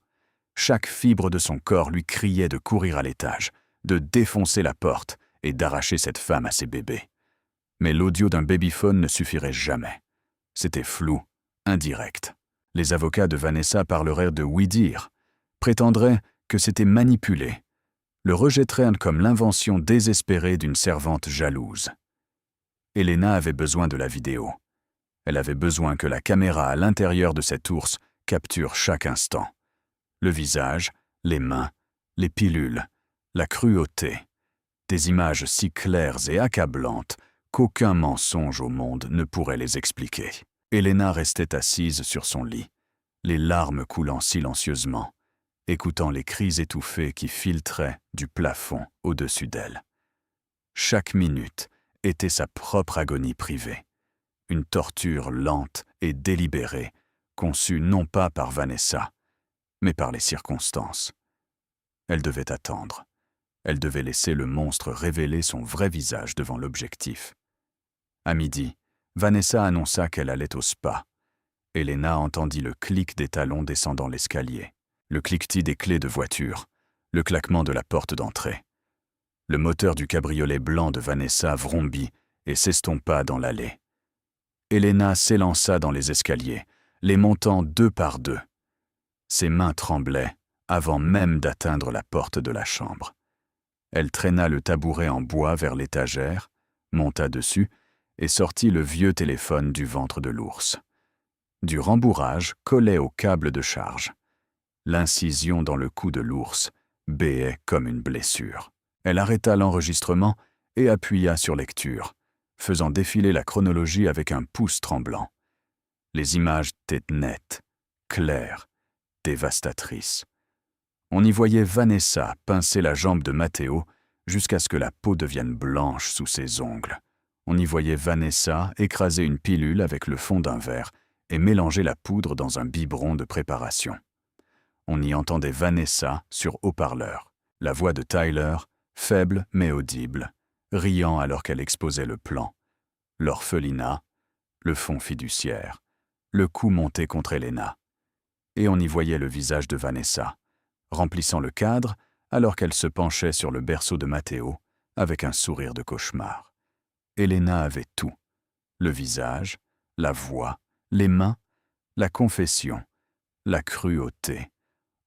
Chaque fibre de son corps lui criait de courir à l'étage, de défoncer la porte et d'arracher cette femme à ses bébés. Mais l'audio d'un babyphone ne suffirait jamais. C'était flou, indirect. Les avocats de Vanessa parleraient de oui-dire, prétendraient que c'était manipulé, le rejetteraient comme l'invention désespérée d'une servante jalouse. Elena avait besoin de la vidéo. Elle avait besoin que la caméra à l'intérieur de cet ours capture chaque instant. Le visage, les mains, les pilules, la cruauté. Des images si claires et accablantes qu'aucun mensonge au monde ne pourrait les expliquer. Elena restait assise sur son lit, les larmes coulant silencieusement, écoutant les cris étouffés qui filtraient du plafond au-dessus d'elle. Chaque minute était sa propre agonie privée, une torture lente et délibérée, conçue non pas par Vanessa, mais par les circonstances. Elle devait attendre. Elle devait laisser le monstre révéler son vrai visage devant l'objectif. À midi, Vanessa annonça qu'elle allait au spa. Elena entendit le clic des talons descendant l'escalier, le cliquetis des clés de voiture, le claquement de la porte d'entrée. Le moteur du cabriolet blanc de Vanessa vrombit et s'estompa dans l'allée. Elena s'élança dans les escaliers, les montant deux par deux. Ses mains tremblaient avant même d'atteindre la porte de la chambre. Elle traîna le tabouret en bois vers l'étagère, monta dessus et sortit le vieux téléphone du ventre de l'ours. Du rembourrage collait au câble de charge. L'incision dans le cou de l'ours béait comme une blessure. Elle arrêta l'enregistrement et appuya sur lecture, faisant défiler la chronologie avec un pouce tremblant. Les images étaient nettes, claires, dévastatrices. On y voyait Vanessa pincer la jambe de Matteo jusqu'à ce que la peau devienne blanche sous ses ongles. On y voyait Vanessa écraser une pilule avec le fond d'un verre et mélanger la poudre dans un biberon de préparation. On y entendait Vanessa sur haut-parleur, la voix de Tyler, faible mais audible, riant alors qu'elle exposait le plan. L'orphelinat, le fond fiduciaire, le cou monté contre Elena. Et on y voyait le visage de Vanessa, remplissant le cadre alors qu'elle se penchait sur le berceau de Matteo avec un sourire de cauchemar. Elena avait tout, le visage, la voix, les mains, la confession, la cruauté,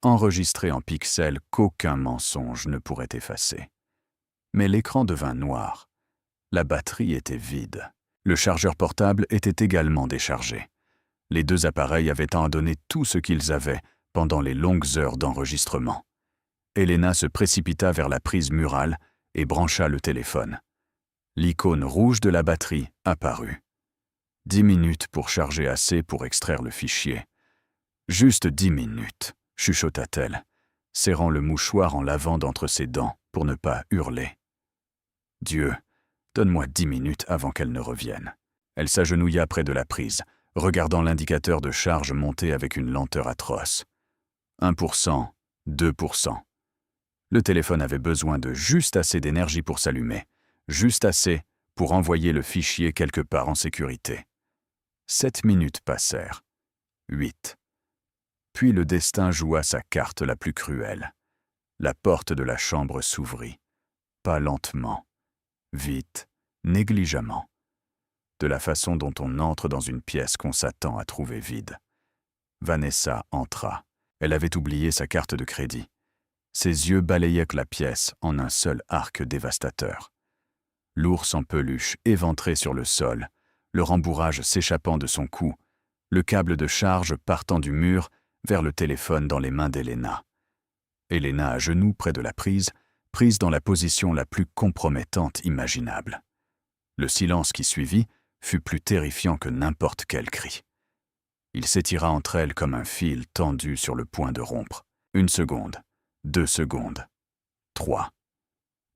enregistrée en pixels qu'aucun mensonge ne pourrait effacer. Mais l'écran devint noir. La batterie était vide. Le chargeur portable était également déchargé. Les deux appareils avaient en donné tout ce qu'ils avaient pendant les longues heures d'enregistrement. Elena se précipita vers la prise murale et brancha le téléphone. L'icône rouge de la batterie apparut. 10 minutes pour charger assez pour extraire le fichier. Juste 10 minutes, chuchota-t-elle, serrant le mouchoir en lavant d'entre ses dents pour ne pas hurler. Dieu, donne-moi 10 minutes avant qu'elle ne revienne. Elle s'agenouilla près de la prise, regardant l'indicateur de charge monter avec une lenteur atroce. 1%, 2%. Le téléphone avait besoin de juste assez d'énergie pour s'allumer, juste assez pour envoyer le fichier quelque part en sécurité. 7 minutes passèrent. 8. Puis le destin joua sa carte la plus cruelle. La porte de la chambre s'ouvrit. Pas lentement, vite, négligemment. De la façon dont on entre dans une pièce qu'on s'attend à trouver vide. Vanessa entra. Elle avait oublié sa carte de crédit. Ses yeux balayaient la pièce en un seul arc dévastateur. L'ours en peluche éventré sur le sol, le rembourrage s'échappant de son cou, le câble de charge partant du mur vers le téléphone dans les mains d'Elena. Elena à genoux près de la prise dans la position la plus compromettante imaginable. Le silence qui suivit fut plus terrifiant que n'importe quel cri. Il s'étira entre elles comme un fil tendu sur le point de rompre. 1 seconde, 2 secondes, 3.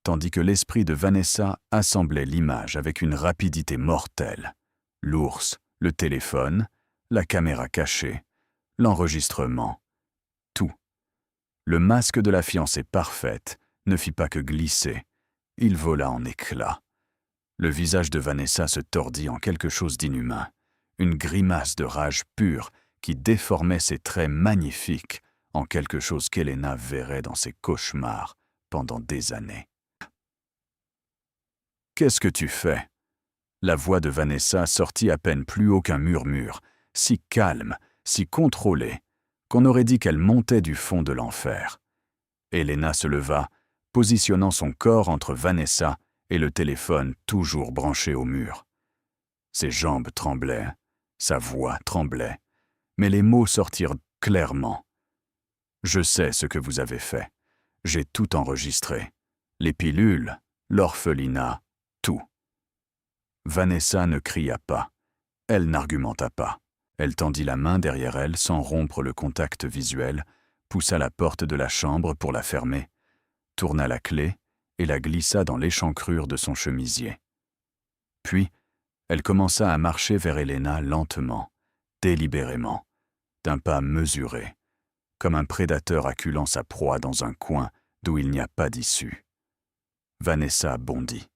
Tandis que l'esprit de Vanessa assemblait l'image avec une rapidité mortelle. L'ours, le téléphone, la caméra cachée, l'enregistrement, tout. Le masque de la fiancée parfaite ne fit pas que glisser, il vola en éclats. Le visage de Vanessa se tordit en quelque chose d'inhumain, une grimace de rage pure qui déformait ses traits magnifiques en quelque chose qu'Elena verrait dans ses cauchemars pendant des années. « Qu'est-ce que tu fais ?» La voix de Vanessa sortit à peine plus haut qu'un murmure, si calme, si contrôlée, qu'on aurait dit qu'elle montait du fond de l'enfer. Elena se leva, positionnant son corps entre Vanessa et le téléphone toujours branché au mur. Ses jambes tremblaient, sa voix tremblait, mais les mots sortirent clairement. « Je sais ce que vous avez fait. J'ai tout enregistré. Les pilules, l'orphelinat, tout. » Vanessa ne cria pas. Elle n'argumenta pas. Elle tendit la main derrière elle sans rompre le contact visuel, poussa la porte de la chambre pour la fermer, tourna la clé et la glissa dans l'échancrure de son chemisier. Puis, elle commença à marcher vers Elena lentement, délibérément, d'un pas mesuré, comme un prédateur acculant sa proie dans un coin d'où il n'y a pas d'issue. Vanessa bondit.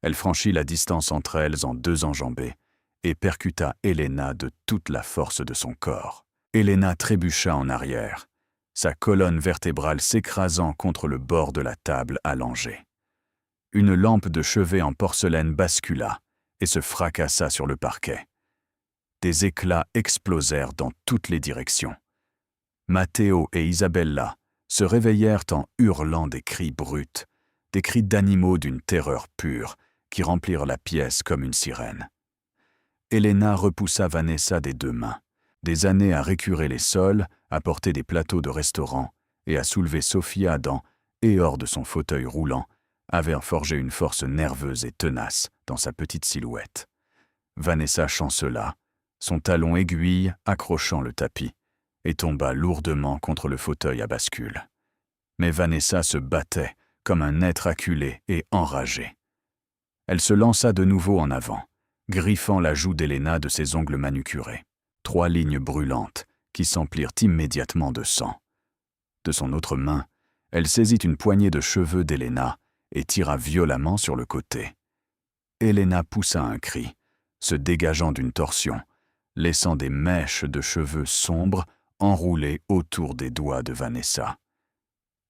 Elle franchit la distance entre elles en 2 enjambées et percuta Elena de toute la force de son corps. Elena trébucha en arrière, sa colonne vertébrale s'écrasant contre le bord de la table allongée. Une lampe de chevet en porcelaine bascula et se fracassa sur le parquet. Des éclats explosèrent dans toutes les directions. Matteo et Isabella se réveillèrent en hurlant des cris bruts, des cris d'animaux d'une terreur pure qui remplirent la pièce comme une sirène. Elena repoussa Vanessa des 2 mains. Des années à récurer les sols, à porter des plateaux de restaurant et à soulever Sophia dans et hors de son fauteuil roulant avaient forgé une force nerveuse et tenace dans sa petite silhouette. Vanessa chancela, son talon aiguille accrochant le tapis, et tomba lourdement contre le fauteuil à bascule. Mais Vanessa se battait comme un être acculé et enragé. Elle se lança de nouveau en avant, griffant la joue d'Elena de ses ongles manucurés. 3 lignes brûlantes qui s'emplirent immédiatement de sang. De son autre main, elle saisit une poignée de cheveux d'Elena et tira violemment sur le côté. Elena poussa un cri, se dégageant d'une torsion, laissant des mèches de cheveux sombres enroulées autour des doigts de Vanessa.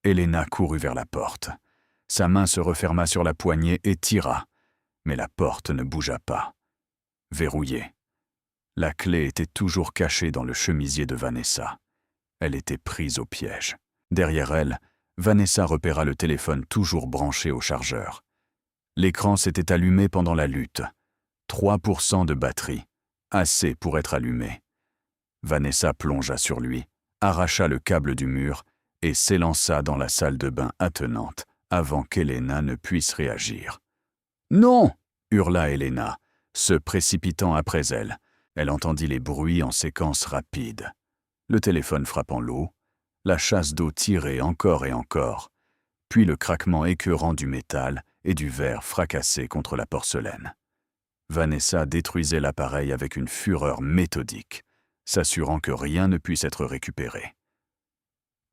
Elena courut vers la porte. Sa main se referma sur la poignée et tira, mais la porte ne bougea pas. Verrouillée. La clé était toujours cachée dans le chemisier de Vanessa. Elle était prise au piège. Derrière elle, Vanessa repéra le téléphone toujours branché au chargeur. L'écran s'était allumé pendant la lutte. 3% de batterie, assez pour être allumé. Vanessa plongea sur lui, arracha le câble du mur et s'élança dans la salle de bain attenante avant qu'Elena ne puisse réagir. « Non !» hurla Elena, se précipitant après elle. Elle entendit les bruits en séquence rapide. Le téléphone frappant l'eau, la chasse d'eau tirée encore et encore, puis le craquement écœurant du métal et du verre fracassé contre la porcelaine. Vanessa détruisait l'appareil avec une fureur méthodique, s'assurant que rien ne puisse être récupéré.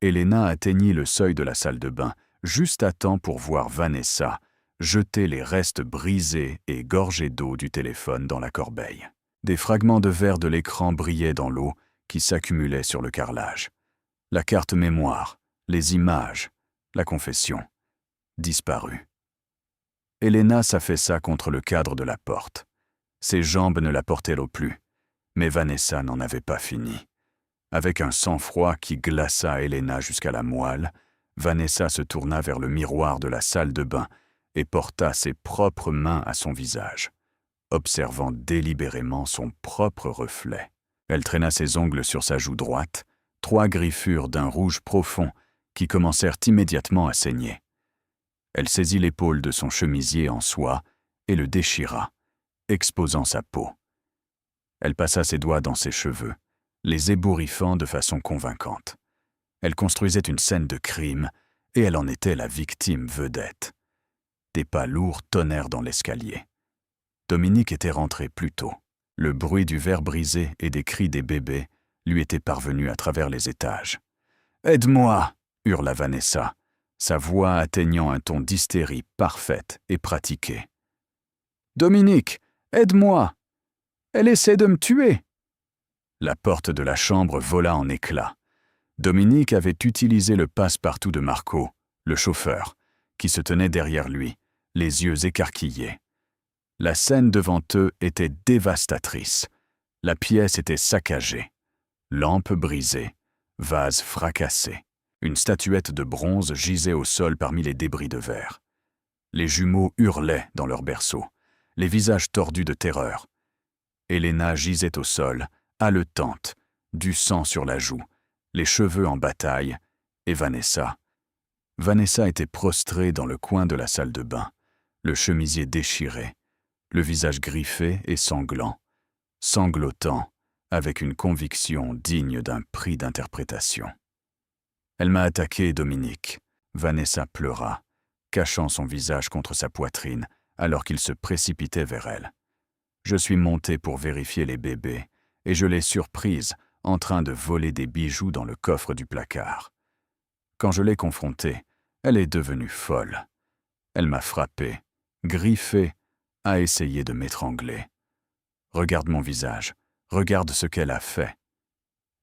Elena atteignit le seuil de la salle de bain juste à temps pour voir Vanessa jeter les restes brisés et gorgés d'eau du téléphone dans la corbeille. Des fragments de verre de l'écran brillaient dans l'eau qui s'accumulait sur le carrelage. La carte mémoire, les images, la confession, disparues. Elena s'affaissa contre le cadre de la porte. Ses jambes ne la portaient plus, mais Vanessa n'en avait pas fini. Avec un sang-froid qui glaça Elena jusqu'à la moelle, Vanessa se tourna vers le miroir de la salle de bain et porta ses propres mains à son visage, observant délibérément son propre reflet. Elle traîna ses ongles sur sa joue droite, 3 griffures d'un rouge profond qui commencèrent immédiatement à saigner. Elle saisit l'épaule de son chemisier en soie et le déchira, exposant sa peau. Elle passa ses doigts dans ses cheveux, les ébouriffant de façon convaincante. Elle construisait une scène de crime et elle en était la victime vedette. Des pas lourds tonnèrent dans l'escalier. Dominique était rentré plus tôt. Le bruit du verre brisé et des cris des bébés lui était parvenu à travers les étages. « Aide-moi !» hurla Vanessa, sa voix atteignant un ton d'hystérie parfaite et pratiquée. « Dominique, aide-moi! Elle essaie de me tuer !» La porte de la chambre vola en éclats. Dominique avait utilisé le passe-partout de Marco, le chauffeur, qui se tenait derrière lui, les yeux écarquillés. La scène devant eux était dévastatrice. La pièce était saccagée. Lampes brisées, vases fracassés. Une statuette de bronze gisait au sol parmi les débris de verre. Les jumeaux hurlaient dans leur berceau, les visages tordus de terreur. Elena gisait au sol, haletante, du sang sur la joue, les cheveux en bataille, et Vanessa. Vanessa était prostrée dans le coin de la salle de bain, le chemisier déchiré, le visage griffé et sanglant, sanglotant avec une conviction digne d'un prix d'interprétation. « Elle m'a attaqué, Dominique. » Vanessa pleura, cachant son visage contre sa poitrine alors qu'il se précipitait vers elle. Je suis monté pour vérifier les bébés et je l'ai surprise en train de voler des bijoux dans le coffre du placard. Quand je l'ai confrontée, elle est devenue folle. Elle m'a frappé, griffé, a essayé de m'étrangler. Regarde mon visage, regarde ce qu'elle a fait.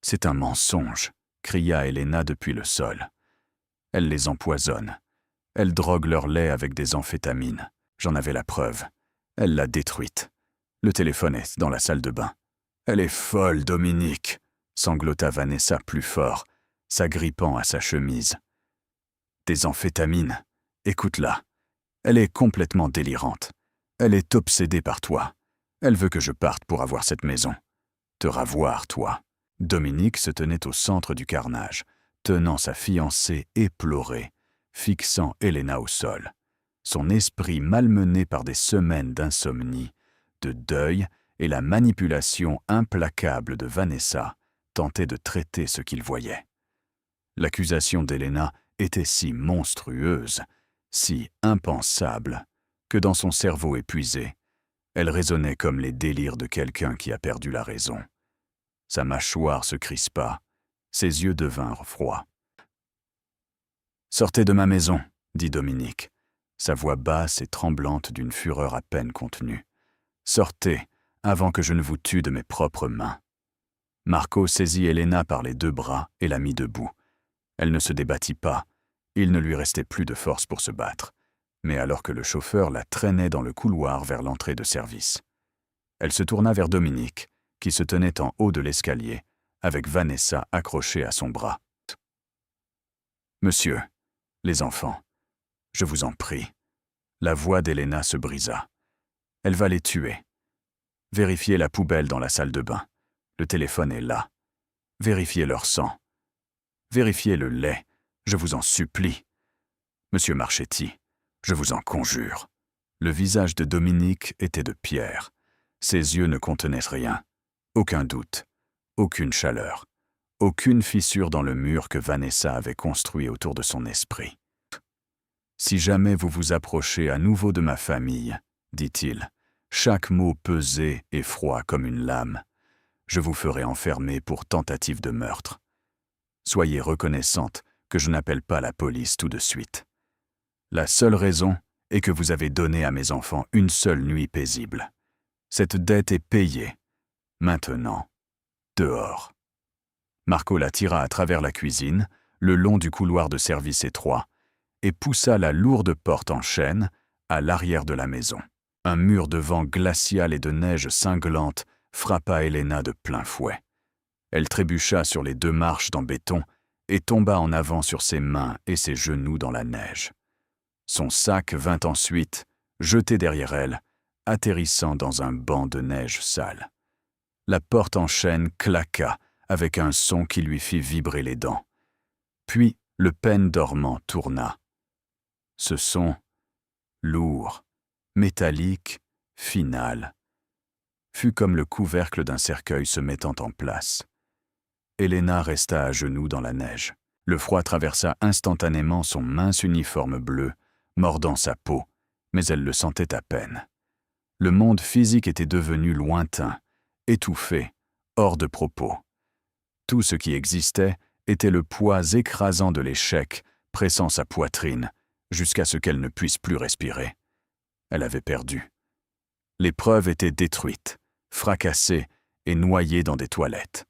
C'est un mensonge, cria Elena depuis le sol. Elle les empoisonne. Elle drogue leur lait avec des amphétamines. J'en avais la preuve. Elle l'a détruite. Le téléphone est dans la salle de bain. Elle est folle, Dominique, sanglota Vanessa plus fort, s'agrippant à sa chemise. Des amphétamines, écoute-la. Elle est complètement délirante. Elle est obsédée par toi. Elle veut que je parte pour avoir cette maison. Te ravoir, toi. Dominique se tenait au centre du carnage, tenant sa fiancée éplorée, fixant Elena au sol. Son esprit malmené par des semaines d'insomnie, de deuil et la manipulation implacable de Vanessa tentait de traiter ce qu'il voyait. L'accusation d'Elena était si monstrueuse, si impensable, que dans son cerveau épuisé, elle résonnait comme les délires de quelqu'un qui a perdu la raison. Sa mâchoire se crispa, ses yeux devinrent froids. « Sortez de ma maison, » dit Dominique, sa voix basse et tremblante d'une fureur à peine contenue. « Sortez, avant que je ne vous tue de mes propres mains. » Marco saisit Elena par les 2 bras et la mit debout. Elle ne se débattit pas, il ne lui restait plus de force pour se battre, mais alors que le chauffeur la traînait dans le couloir vers l'entrée de service. Elle se tourna vers Dominique, qui se tenait en haut de l'escalier, avec Vanessa accrochée à son bras. « Monsieur, les enfants, je vous en prie. » La voix d'Elena se brisa. « Elle va les tuer. Vérifiez la poubelle dans la salle de bain. Le téléphone est là. Vérifiez leur sang. Vérifiez le lait, je vous en supplie. Monsieur Marchetti, je vous en conjure. » Le visage de Dominique était de pierre. Ses yeux ne contenaient rien. Aucun doute, aucune chaleur, aucune fissure dans le mur que Vanessa avait construit autour de son esprit. « Si jamais vous vous approchez à nouveau de ma famille, dit-il, chaque mot pesé et froid comme une lame. Je vous ferai enfermer pour tentative de meurtre. Soyez reconnaissante que je n'appelle pas la police tout de suite. La seule raison est que vous avez donné à mes enfants une seule nuit paisible. Cette dette est payée. Maintenant, dehors. Marco la tira à travers la cuisine, le long du couloir de service étroit, et poussa la lourde porte en chêne à l'arrière de la maison. Un mur de vent glacial et de neige cinglante frappa Elena de plein fouet. Elle trébucha sur les 2 marches en béton et tomba en avant sur ses mains et ses genoux dans la neige. Son sac vint ensuite, jeté derrière elle, atterrissant dans un banc de neige sale. La porte en chêne claqua avec un son qui lui fit vibrer les dents. Puis le pêne dormant tourna. Ce son, lourd, métallique, final, fut comme le couvercle d'un cercueil se mettant en place. Elena resta à genoux dans la neige. Le froid traversa instantanément son mince uniforme bleu, mordant sa peau, mais elle le sentait à peine. Le monde physique était devenu lointain, étouffé, hors de propos. Tout ce qui existait était le poids écrasant de l'échec, pressant sa poitrine, jusqu'à ce qu'elle ne puisse plus respirer. Elle avait perdu. L'épreuve était détruite, fracassée et noyée dans des toilettes.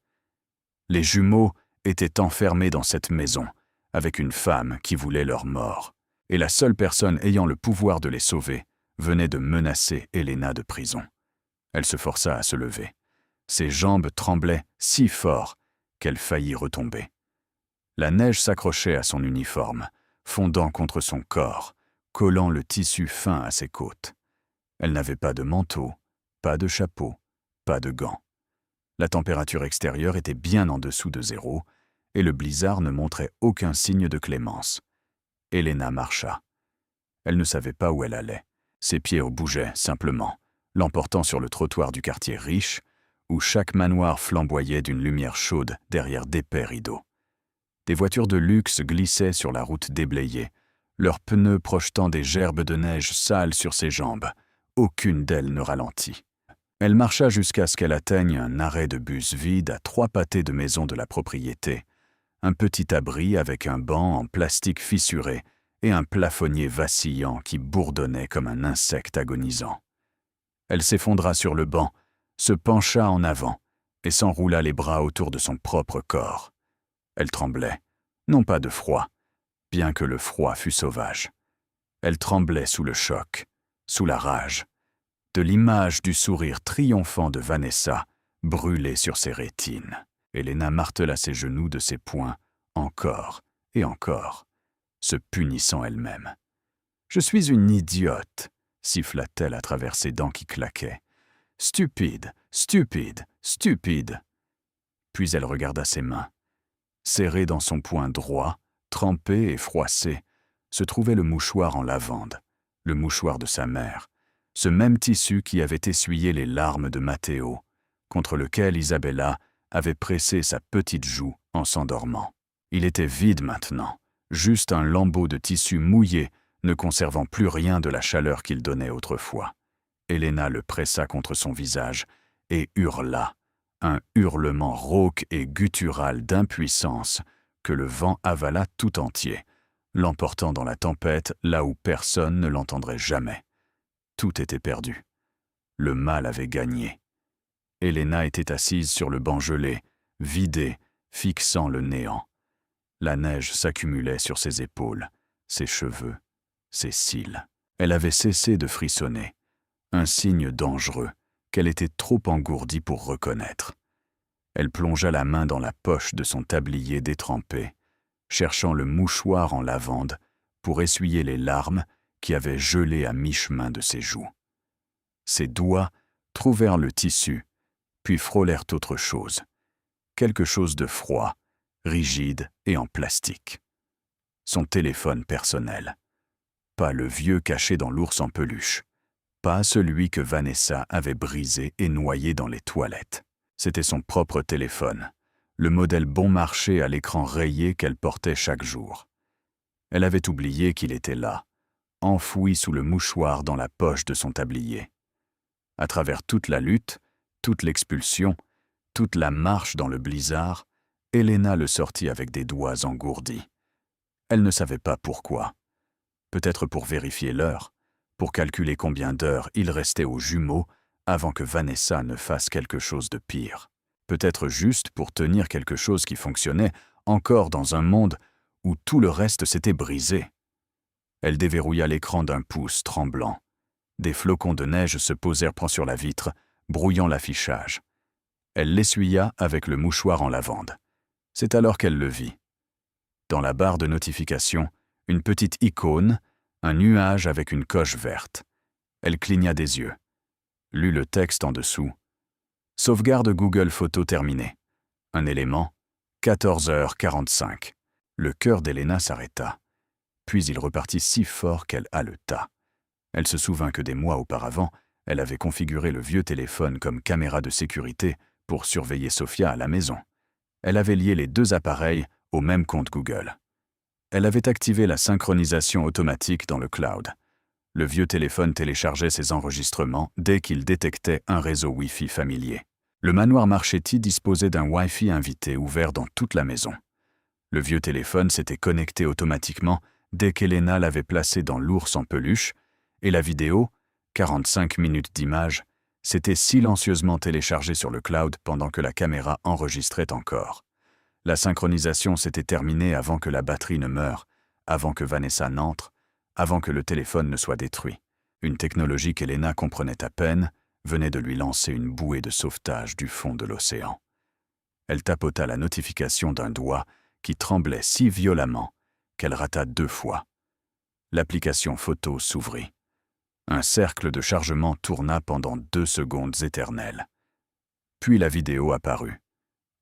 Les jumeaux étaient enfermés dans cette maison, avec une femme qui voulait leur mort, et la seule personne ayant le pouvoir de les sauver venait de menacer Elena de prison. Elle se força à se lever. Ses jambes tremblaient si fort qu'elle faillit retomber. La neige s'accrochait à son uniforme, fondant contre son corps, collant le tissu fin à ses côtes. Elle n'avait pas de manteau, pas de chapeau, pas de gants. La température extérieure était bien en dessous de 0, et le blizzard ne montrait aucun signe de clémence. Elena marcha. Elle ne savait pas où elle allait. Ses pieds bougeaient simplement, l'emportant sur le trottoir du quartier riche, où chaque manoir flamboyait d'une lumière chaude derrière d'épais rideaux. Des voitures de luxe glissaient sur la route déblayée, leurs pneus projetant des gerbes de neige sales sur ses jambes. Aucune d'elles ne ralentit. Elle marcha jusqu'à ce qu'elle atteigne un arrêt de bus vide à 3 pâtés de maison de la propriété, un petit abri avec un banc en plastique fissuré et un plafonnier vacillant qui bourdonnait comme un insecte agonisant. Elle s'effondra sur le banc, se pencha en avant et s'enroula les bras autour de son propre corps. Elle tremblait, non pas de froid, bien que le froid fût sauvage. Elle tremblait sous le choc, sous la rage, de l'image du sourire triomphant de Vanessa brûlé sur ses rétines. Elena martela ses genoux de ses poings, encore et encore, se punissant elle-même. « Je suis une idiote !» siffla-t-elle à travers ses dents qui claquaient. « Stupide, stupide, stupide !» Puis elle regarda ses mains. Serré dans son poing droit, trempé et froissé, se trouvait le mouchoir en lavande, le mouchoir de sa mère, ce même tissu qui avait essuyé les larmes de Matteo, contre lequel Isabella avait pressé sa petite joue en s'endormant. Il était vide maintenant, juste un lambeau de tissu mouillé, ne conservant plus rien de la chaleur qu'il donnait autrefois. Elena le pressa contre son visage et hurla, un hurlement rauque et guttural d'impuissance que le vent avala tout entier, l'emportant dans la tempête là où personne ne l'entendrait jamais. Tout était perdu. Le mal avait gagné. Elena était assise sur le banc gelé, vidée, fixant le néant. La neige s'accumulait sur ses épaules, ses cheveux, ses cils. Elle avait cessé de frissonner, un signe dangereux qu'elle était trop engourdie pour reconnaître. Elle plongea la main dans la poche de son tablier détrempé, cherchant le mouchoir en lavande pour essuyer les larmes qui avaient gelé à mi-chemin de ses joues. Ses doigts trouvèrent le tissu, puis frôlèrent autre chose, quelque chose de froid, rigide et en plastique. Son téléphone personnel. Pas le vieux caché dans l'ours en peluche, pas celui que Vanessa avait brisé et noyé dans les toilettes. C'était son propre téléphone, le modèle bon marché à l'écran rayé qu'elle portait chaque jour. Elle avait oublié qu'il était là, enfoui sous le mouchoir dans la poche de son tablier. À travers toute la lutte, toute l'expulsion, toute la marche dans le blizzard, Elena le sortit avec des doigts engourdis. Elle ne savait pas pourquoi. Peut-être pour vérifier l'heure, pour calculer combien d'heures il restait aux jumeaux avant que Vanessa ne fasse quelque chose de pire. Peut-être juste pour tenir quelque chose qui fonctionnait encore dans un monde où tout le reste s'était brisé. Elle déverrouilla l'écran d'un pouce tremblant. Des flocons de neige se posèrent sur la vitre, brouillant l'affichage. Elle l'essuya avec le mouchoir en lavande. C'est alors qu'elle le vit. Dans la barre de notification, une petite icône, un nuage avec une coche verte. Elle cligna des yeux. Lut le texte en dessous. Sauvegarde Google Photos terminée. Un élément, 14h45. Le cœur d'Elena s'arrêta. Puis il repartit si fort qu'elle haleta. Elle se souvint que des mois auparavant, elle avait configuré le vieux téléphone comme caméra de sécurité pour surveiller Sophia à la maison. Elle avait lié les deux appareils au même compte Google. Elle avait activé la synchronisation automatique dans le cloud. Le vieux téléphone téléchargeait ses enregistrements dès qu'il détectait un réseau Wi-Fi familier. Le manoir Marchetti disposait d'un Wi-Fi invité ouvert dans toute la maison. Le vieux téléphone s'était connecté automatiquement dès qu'Elena l'avait placé dans l'ours en peluche, et la vidéo, 45 minutes d'image, s'était silencieusement téléchargée sur le cloud pendant que la caméra enregistrait encore. La synchronisation s'était terminée avant que la batterie ne meure, avant que Vanessa n'entre, avant que le téléphone ne soit détruit. Une technologie qu'Elena comprenait à peine venait de lui lancer une bouée de sauvetage du fond de l'océan. Elle tapota la notification d'un doigt qui tremblait si violemment qu'elle rata 2 fois. L'application photo s'ouvrit. Un cercle de chargement tourna pendant 2 secondes éternelles. Puis la vidéo apparut.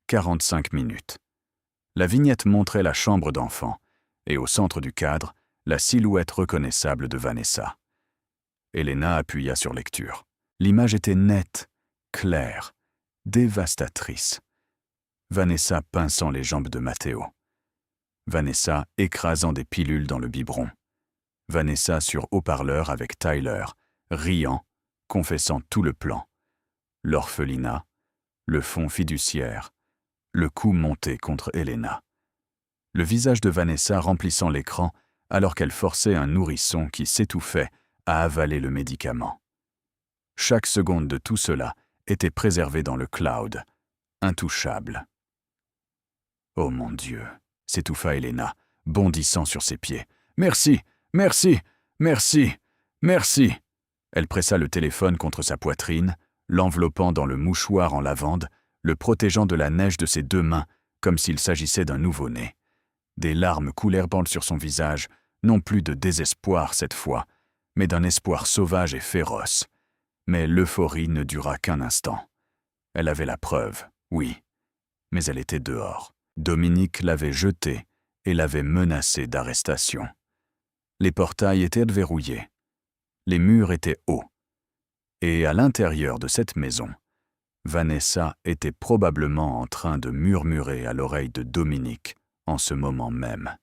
45 minutes. La vignette montrait la chambre d'enfant, et au centre du cadre, la silhouette reconnaissable de Vanessa. Elena appuya sur lecture. L'image était nette, claire, dévastatrice. Vanessa pinçant les jambes de Matteo. Vanessa écrasant des pilules dans le biberon. Vanessa sur haut-parleur avec Tyler, riant, confessant tout le plan. L'orphelinat, le fonds fiduciaire, le coup monté contre Elena. Le visage de Vanessa remplissant l'écran alors qu'elle forçait un nourrisson qui s'étouffait à avaler le médicament. Chaque seconde de tout cela était préservée dans le cloud, intouchable. « Oh mon Dieu !» s'étouffa Elena, bondissant sur ses pieds. « Merci, merci, merci, merci !» Elle pressa le téléphone contre sa poitrine, l'enveloppant dans le mouchoir en lavande, le protégeant de la neige de ses 2 mains, comme s'il s'agissait d'un nouveau-né. Des larmes coulèrent sur son visage, non plus de désespoir cette fois, mais d'un espoir sauvage et féroce. Mais l'euphorie ne dura qu'un instant. Elle avait la preuve, oui, mais elle était dehors. Dominique l'avait jetée et l'avait menacée d'arrestation. Les portails étaient verrouillés. Les murs étaient hauts. Et à l'intérieur de cette maison, Vanessa était probablement en train de murmurer à l'oreille de Dominique en ce moment même,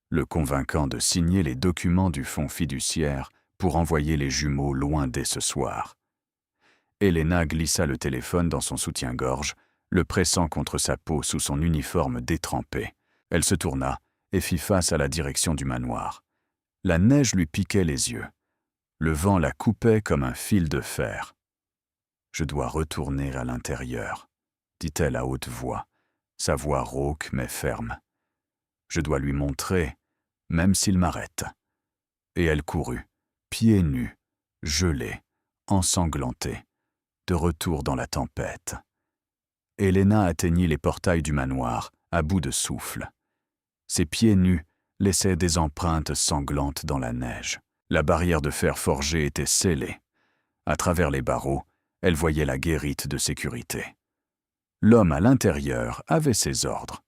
le convainquant de signer les documents du fonds fiduciaire pour envoyer les jumeaux loin dès ce soir. Elena glissa le téléphone dans son soutien-gorge, le pressant contre sa peau sous son uniforme détrempé. Elle se tourna et fit face à la direction du manoir. La neige lui piquait les yeux. Le vent la coupait comme un fil de fer. « Je dois retourner à l'intérieur », dit-elle à haute voix, sa voix rauque mais ferme. « Je dois lui montrer, même s'il m'arrête. » Et elle courut, pieds nus, gelée, ensanglantée, de retour dans la tempête. Elena atteignit les portails du manoir, à bout de souffle. Ses pieds nus laissaient des empreintes sanglantes dans la neige. La barrière de fer forgé était scellée. À travers les barreaux, elle voyait la guérite de sécurité. L'homme à l'intérieur avait ses ordres.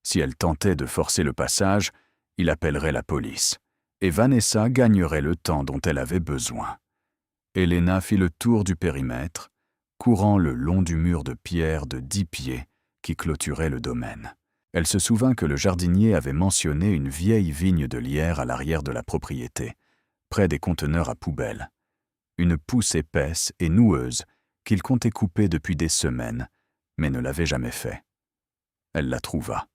Si elle tentait de forcer le passage, il appellerait la police, et Vanessa gagnerait le temps dont elle avait besoin. Elena fit le tour du périmètre, courant le long du mur de pierre de 10 pieds qui clôturait le domaine. Elle se souvint que le jardinier avait mentionné une vieille vigne de lierre à l'arrière de la propriété, près des conteneurs à poubelles. une pousse épaisse et noueuse qu'il comptait couper depuis des semaines, mais ne l'avait jamais fait. Elle la trouva.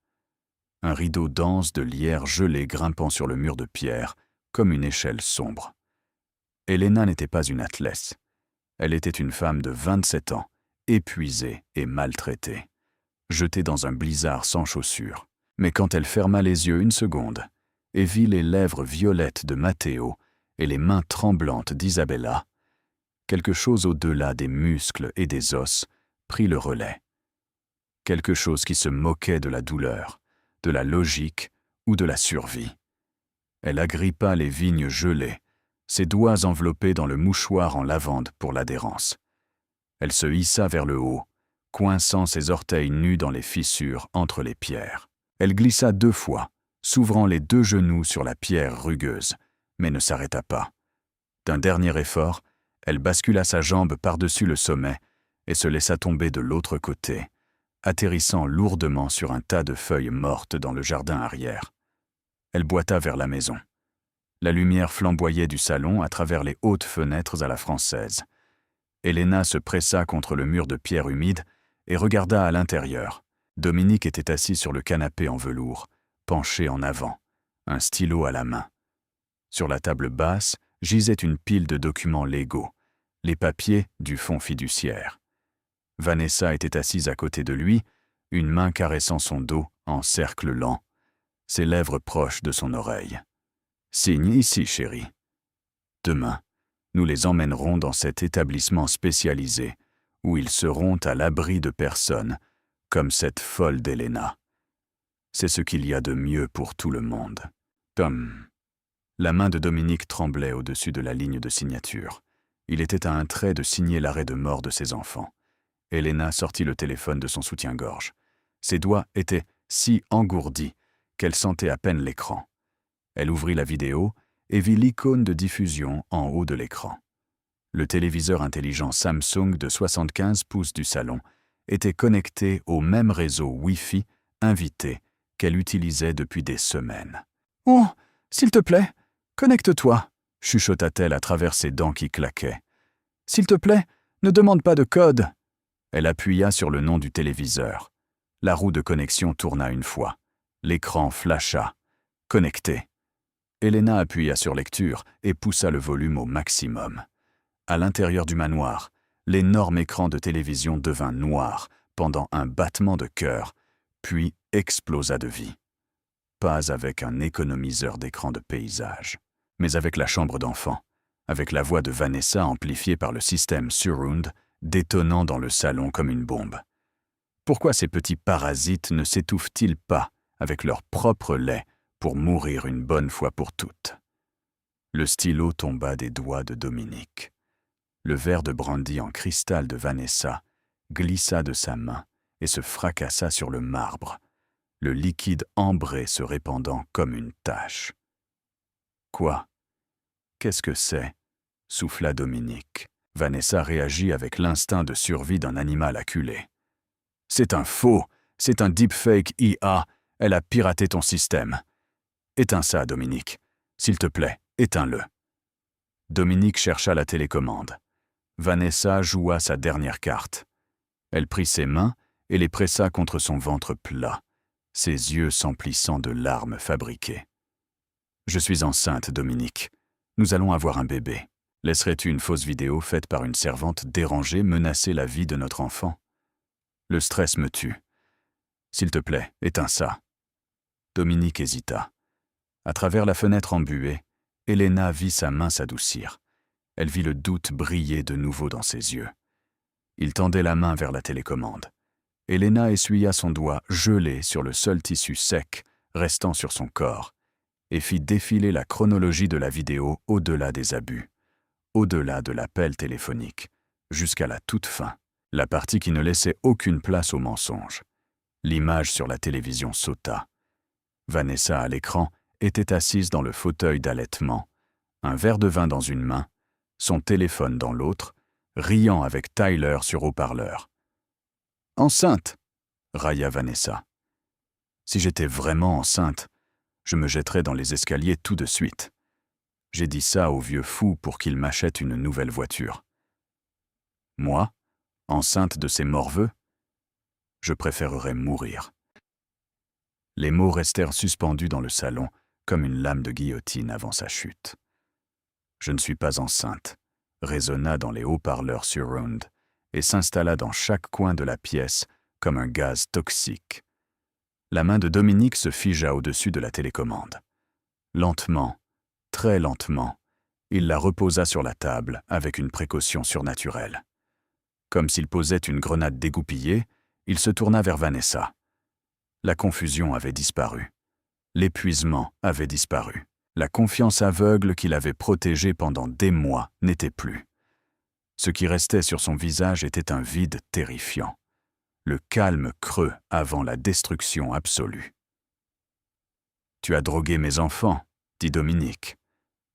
Un rideau dense de lierre gelé grimpant sur le mur de pierre, comme une échelle sombre. Helena n'était pas une athlète. Elle était une femme de 27 ans, épuisée et maltraitée, jetée dans un blizzard sans chaussures. Mais quand elle ferma les yeux une seconde et vit les lèvres violettes de Matteo et les mains tremblantes d'Isabella, quelque chose au-delà des muscles et des os prit le relais. Quelque chose qui se moquait de la douleur, de la logique ou de la survie. Elle agrippa les vignes gelées, ses doigts enveloppés dans le mouchoir en lavande pour l'adhérence. Elle se hissa vers le haut, coinçant ses orteils nus dans les fissures entre les pierres. Elle glissa 2 fois, s'ouvrant les 2 genoux sur la pierre rugueuse, mais ne s'arrêta pas. D'un dernier effort, elle bascula sa jambe par-dessus le sommet et se laissa tomber de l'autre côté, atterrissant lourdement sur un tas de feuilles mortes dans le jardin arrière. Elle boita vers la maison. La lumière flamboyait du salon à travers les hautes fenêtres à la française. Helena se pressa contre le mur de pierre humide et regarda à l'intérieur. Dominique était assis sur le canapé en velours, penché en avant, un stylo à la main. Sur la table basse gisait une pile de documents légaux, les papiers du fonds fiduciaire. Vanessa était assise à côté de lui, une main caressant son dos en cercle lent, ses lèvres proches de son oreille. « Signe ici, chérie. Demain, nous les emmènerons dans cet établissement spécialisé, où ils seront à l'abri de personne, comme cette folle d'Helena. C'est ce qu'il y a de mieux pour tout le monde. » Tom. La main de Dominique tremblait au-dessus de la ligne de signature. Il était à un trait de signer l'arrêt de mort de ses enfants. Helena sortit le téléphone de son soutien-gorge. Ses doigts étaient si engourdis qu'elle sentait à peine l'écran. Elle ouvrit la vidéo et vit l'icône de diffusion en haut de l'écran. Le téléviseur intelligent Samsung de 75 pouces du salon était connecté au même réseau Wi-Fi invité qu'elle utilisait depuis des semaines. « Oh, s'il te plaît, connecte-toi » chuchota-t-elle à travers ses dents qui claquaient. « S'il te plaît, ne demande pas de code » Elle appuya sur le nom du téléviseur. La roue de connexion tourna une fois. L'écran flasha. « Connecté ». Helena appuya sur lecture et poussa le volume au maximum. À l'intérieur du manoir, l'énorme écran de télévision devint noir pendant un battement de cœur, puis explosa de vie. Pas avec un économiseur d'écran de paysage, mais avec la chambre d'enfant, avec la voix de Vanessa amplifiée par le système Surround, détonnant dans le salon comme une bombe. Pourquoi ces petits parasites ne s'étouffent-ils pas avec leur propre lait pour mourir une bonne fois pour toutes? Le stylo tomba des doigts de Dominique. Le verre de brandy en cristal de Vanessa glissa de sa main et se fracassa sur le marbre, le liquide ambré se répandant comme une tache. « Quoi? Qu'est-ce que c'est » souffla Dominique. Vanessa réagit avec l'instinct de survie d'un animal acculé. « C'est un faux, c'est un deepfake IA, elle a piraté ton système. Éteins ça, Dominique. S'il te plaît, éteins-le. » Dominique chercha la télécommande. Vanessa joua sa dernière carte. Elle prit ses mains et les pressa contre son ventre plat, ses yeux s'emplissant de larmes fabriquées. « Je suis enceinte, Dominique. Nous allons avoir un bébé. Laisserais-tu une fausse vidéo faite par une servante dérangée menacer la vie de notre enfant? Le stress me tue. S'il te plaît, éteins ça. » Dominique hésita. À travers la fenêtre embuée, Helena vit sa main s'adoucir. Elle vit le doute briller de nouveau dans ses yeux. Il tendait la main vers la télécommande. Helena essuya son doigt gelé sur le seul tissu sec restant sur son corps et fit défiler la chronologie de la vidéo au-delà des abus, au-delà de l'appel téléphonique, jusqu'à la toute fin, la partie qui ne laissait aucune place au mensonge. L'image sur la télévision sauta. Vanessa, à l'écran, était assise dans le fauteuil d'allaitement, un verre de vin dans une main, son téléphone dans l'autre, riant avec Tyler sur haut-parleur. « Enceinte !» railla Vanessa. « Si j'étais vraiment enceinte, je me jetterais dans les escaliers tout de suite. » J'ai dit ça au vieux fou pour qu'il m'achète une nouvelle voiture. Moi, enceinte de ses morveux, je préférerais mourir. » Les mots restèrent suspendus dans le salon comme une lame de guillotine avant sa chute. « Je ne suis pas enceinte », résonna dans les haut-parleurs surround et s'installa dans chaque coin de la pièce comme un gaz toxique. La main de Dominique se figea au-dessus de la télécommande. Lentement, très lentement, il la reposa sur la table avec une précaution surnaturelle. Comme s'il posait une grenade dégoupillée, il se tourna vers Vanessa. La confusion avait disparu. L'épuisement avait disparu. La confiance aveugle qui l'avait protégé pendant des mois n'était plus. Ce qui restait sur son visage était un vide terrifiant. Le calme creux avant la destruction absolue. « Tu as drogué mes enfants », dit Dominique.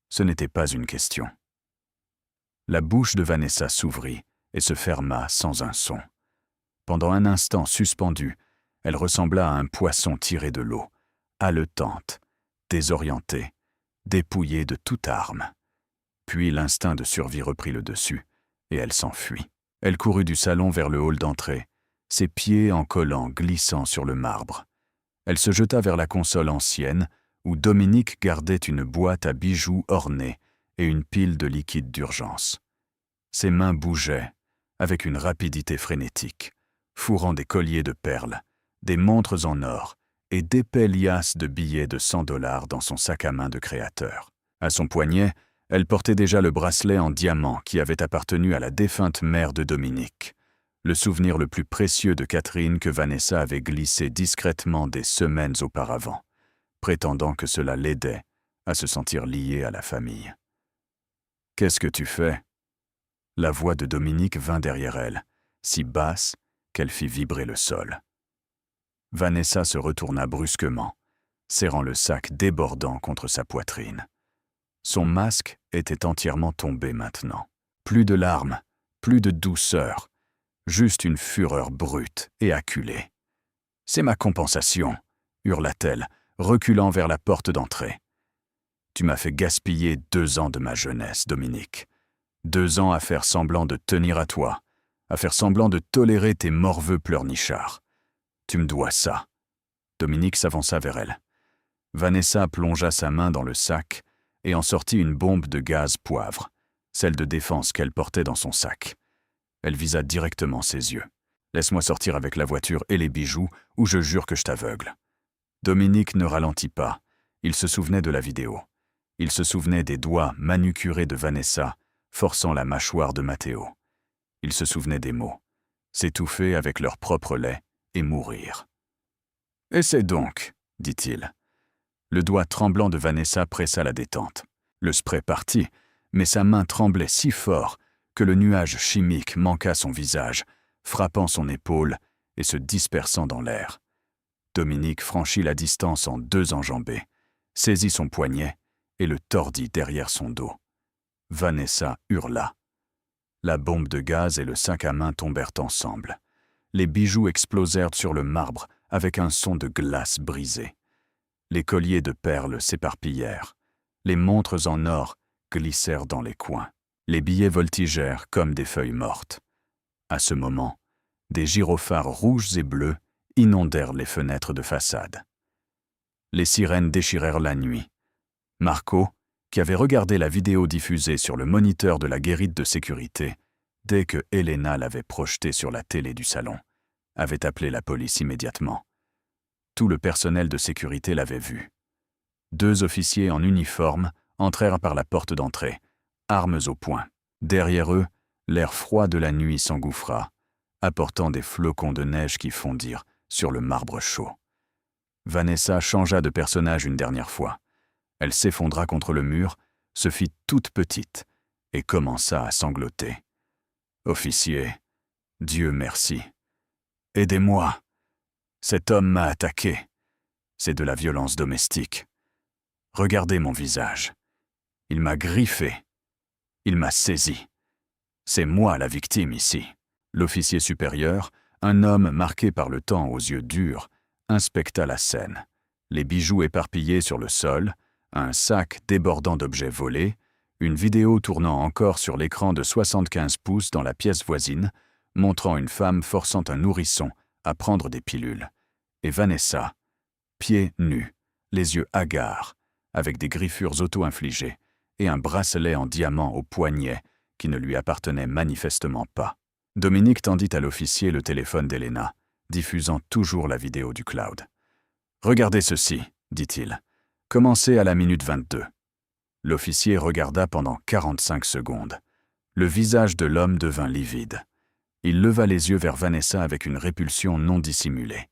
Ce n'était pas une question. La bouche de Vanessa s'ouvrit et se ferma sans un son. Pendant un instant suspendue, elle ressembla à un poisson tiré de l'eau, haletante, désorientée, dépouillée de toute arme. Puis l'instinct de survie reprit le dessus, et elle s'enfuit. Elle courut du salon vers le hall d'entrée, ses pieds en collant glissant sur le marbre. Elle se jeta vers la console ancienne, où Dominique gardait une boîte à bijoux ornée et une pile de liquide d'urgence. Ses mains bougeaient, avec une rapidité frénétique, fourrant des colliers de perles, des montres en or et d'épais liasses de billets de $100 dans son sac à main de créateur. À son poignet, elle portait déjà le bracelet en diamant qui avait appartenu à la défunte mère de Dominique, le souvenir le plus précieux de Catherine que Vanessa avait glissé discrètement des semaines auparavant, prétendant que cela l'aidait à se sentir liée à la famille. « Qu'est-ce que tu fais ?» La voix de Dominique vint derrière elle, si basse qu'elle fit vibrer le sol. Vanessa se retourna brusquement, serrant le sac débordant contre sa poitrine. Son masque était entièrement tombé maintenant. Plus de larmes, plus de douceur, juste une fureur brute et acculée. « C'est ma compensation !» hurla-t-elle, reculant vers la porte d'entrée. « Tu m'as fait gaspiller 2 ans de ma jeunesse, Dominique. 2 ans à faire semblant de tenir à toi, à faire semblant de tolérer tes morveux pleurnichards. Tu me dois ça. » Dominique s'avança vers elle. Vanessa plongea sa main dans le sac et en sortit une bombe de gaz poivre, celle de défense qu'elle portait dans son sac. Elle visa directement ses yeux. « Laisse-moi sortir avec la voiture et les bijoux, ou je jure que je t'aveugle. » Dominique ne ralentit pas. Il se souvenait de la vidéo. Il se souvenait des doigts manucurés de Vanessa, forçant la mâchoire de Matteo. Il se souvenait des mots. S'étouffer avec leur propre lait et mourir. « Essaie donc, » dit-il. Le doigt tremblant de Vanessa pressa la détente. Le spray partit, mais sa main tremblait si fort que le nuage chimique manqua son visage, frappant son épaule et se dispersant dans l'air. Dominique franchit la distance en 2 enjambées, saisit son poignet et le tordit derrière son dos. Vanessa hurla. La bombe de gaz et le sac à main tombèrent ensemble. Les bijoux explosèrent sur le marbre avec un son de glace brisée. Les colliers de perles s'éparpillèrent. Les montres en or glissèrent dans les coins. Les billets voltigèrent comme des feuilles mortes. À ce moment, des gyrophares rouges et bleus inondèrent les fenêtres de façade. Les sirènes déchirèrent la nuit. Marco, qui avait regardé la vidéo diffusée sur le moniteur de la guérite de sécurité, dès que Elena l'avait projetée sur la télé du salon, avait appelé la police immédiatement. Tout le personnel de sécurité l'avait vu. 2 officiers en uniforme entrèrent par la porte d'entrée, armes au poing. Derrière eux, l'air froid de la nuit s'engouffra, apportant des flocons de neige qui fondirent sur le marbre chaud. Vanessa changea de personnage une dernière fois. Elle s'effondra contre le mur, se fit toute petite et commença à sangloter. « Officier, Dieu merci. Aidez-moi. Cet homme m'a attaqué. C'est de la violence domestique. Regardez mon visage. Il m'a griffé. Il m'a saisi. C'est moi la victime ici. » L'officier supérieur, un homme marqué par le temps aux yeux durs, inspecta la scène. Les bijoux éparpillés sur le sol, un sac débordant d'objets volés, une vidéo tournant encore sur l'écran de 75 pouces dans la pièce voisine, montrant une femme forçant un nourrisson à prendre des pilules, et Vanessa, pieds nus, les yeux hagards, avec des griffures auto-infligées et un bracelet en diamant au poignet qui ne lui appartenait manifestement pas. Dominique tendit à l'officier le téléphone d'Elena, diffusant toujours la vidéo du cloud. « Regardez ceci, dit-il. Commencez à la minute 22. » L'officier regarda pendant 45 secondes. Le visage de l'homme devint livide. Il leva les yeux vers Vanessa avec une répulsion non dissimulée.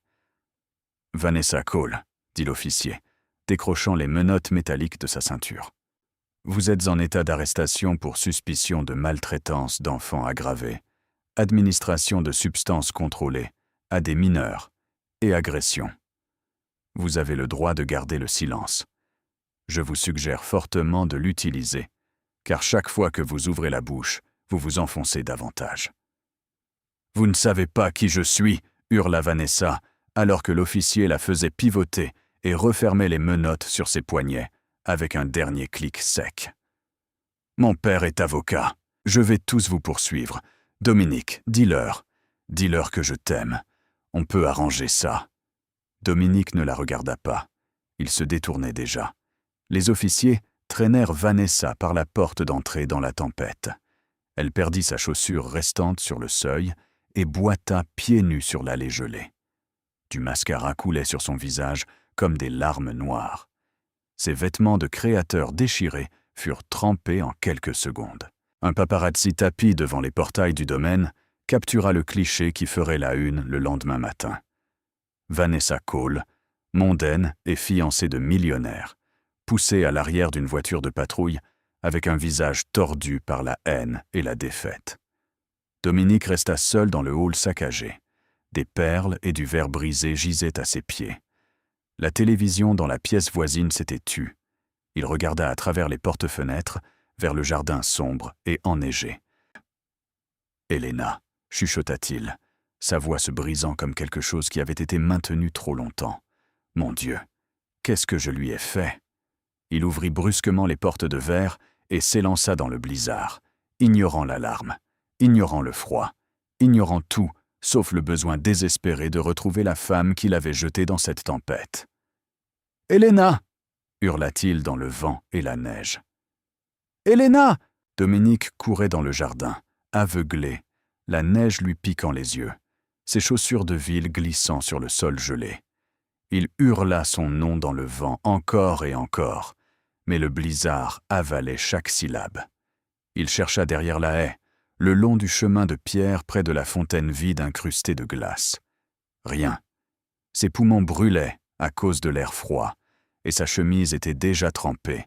« Vanessa Cole, » dit l'officier, décrochant les menottes métalliques de sa ceinture. « Vous êtes en état d'arrestation pour suspicion de maltraitance d'enfants aggravée, administration de substances contrôlées à des mineurs et agression. Vous avez le droit de garder le silence. Je vous suggère fortement de l'utiliser, car chaque fois que vous ouvrez la bouche, vous vous enfoncez davantage. »« Vous ne savez pas qui je suis » hurla Vanessa, alors que l'officier la faisait pivoter et refermait les menottes sur ses poignets avec un dernier clic sec. « Mon père est avocat. Je vais tous vous poursuivre. Dominique, dis-leur. Dis-leur que je t'aime. On peut arranger ça. » Dominique ne la regarda pas. Il se détournait déjà. Les officiers traînèrent Vanessa par la porte d'entrée dans la tempête. Elle perdit sa chaussure restante sur le seuil et boita pieds nus sur l'allée gelée. Du mascara coulait sur son visage comme des larmes noires. Ses vêtements de créateur déchirés furent trempés en quelques secondes. Un paparazzi tapi devant les portails du domaine captura le cliché qui ferait la une le lendemain matin. Vanessa Cole, mondaine et fiancée de millionnaire, poussée à l'arrière d'une voiture de patrouille avec un visage tordu par la haine et la défaite. Dominique resta seul dans le hall saccagé. Des perles et du verre brisé gisaient à ses pieds. La télévision dans la pièce voisine s'était tue. Il regarda à travers les porte-fenêtres vers le jardin sombre et enneigé. « Elena » chuchota-t-il, sa voix se brisant comme quelque chose qui avait été maintenu trop longtemps. « Mon Dieu, qu'est-ce que je lui ai fait ?» Il ouvrit brusquement les portes de verre et s'élança dans le blizzard, ignorant l'alarme, ignorant le froid, ignorant tout, sauf le besoin désespéré de retrouver la femme qu'il avait jetée dans cette tempête. « Elena » hurla-t-il dans le vent et la neige. « Elena » Dominique courait dans le jardin, aveuglé, la neige lui piquant les yeux, ses chaussures de ville glissant sur le sol gelé. Il hurla son nom dans le vent encore et encore, mais le blizzard avalait chaque syllabe. Il chercha derrière la haie, le long du chemin de pierre près de la fontaine vide incrustée de glace. Rien. Ses poumons brûlaient à cause de l'air froid, et sa chemise était déjà trempée,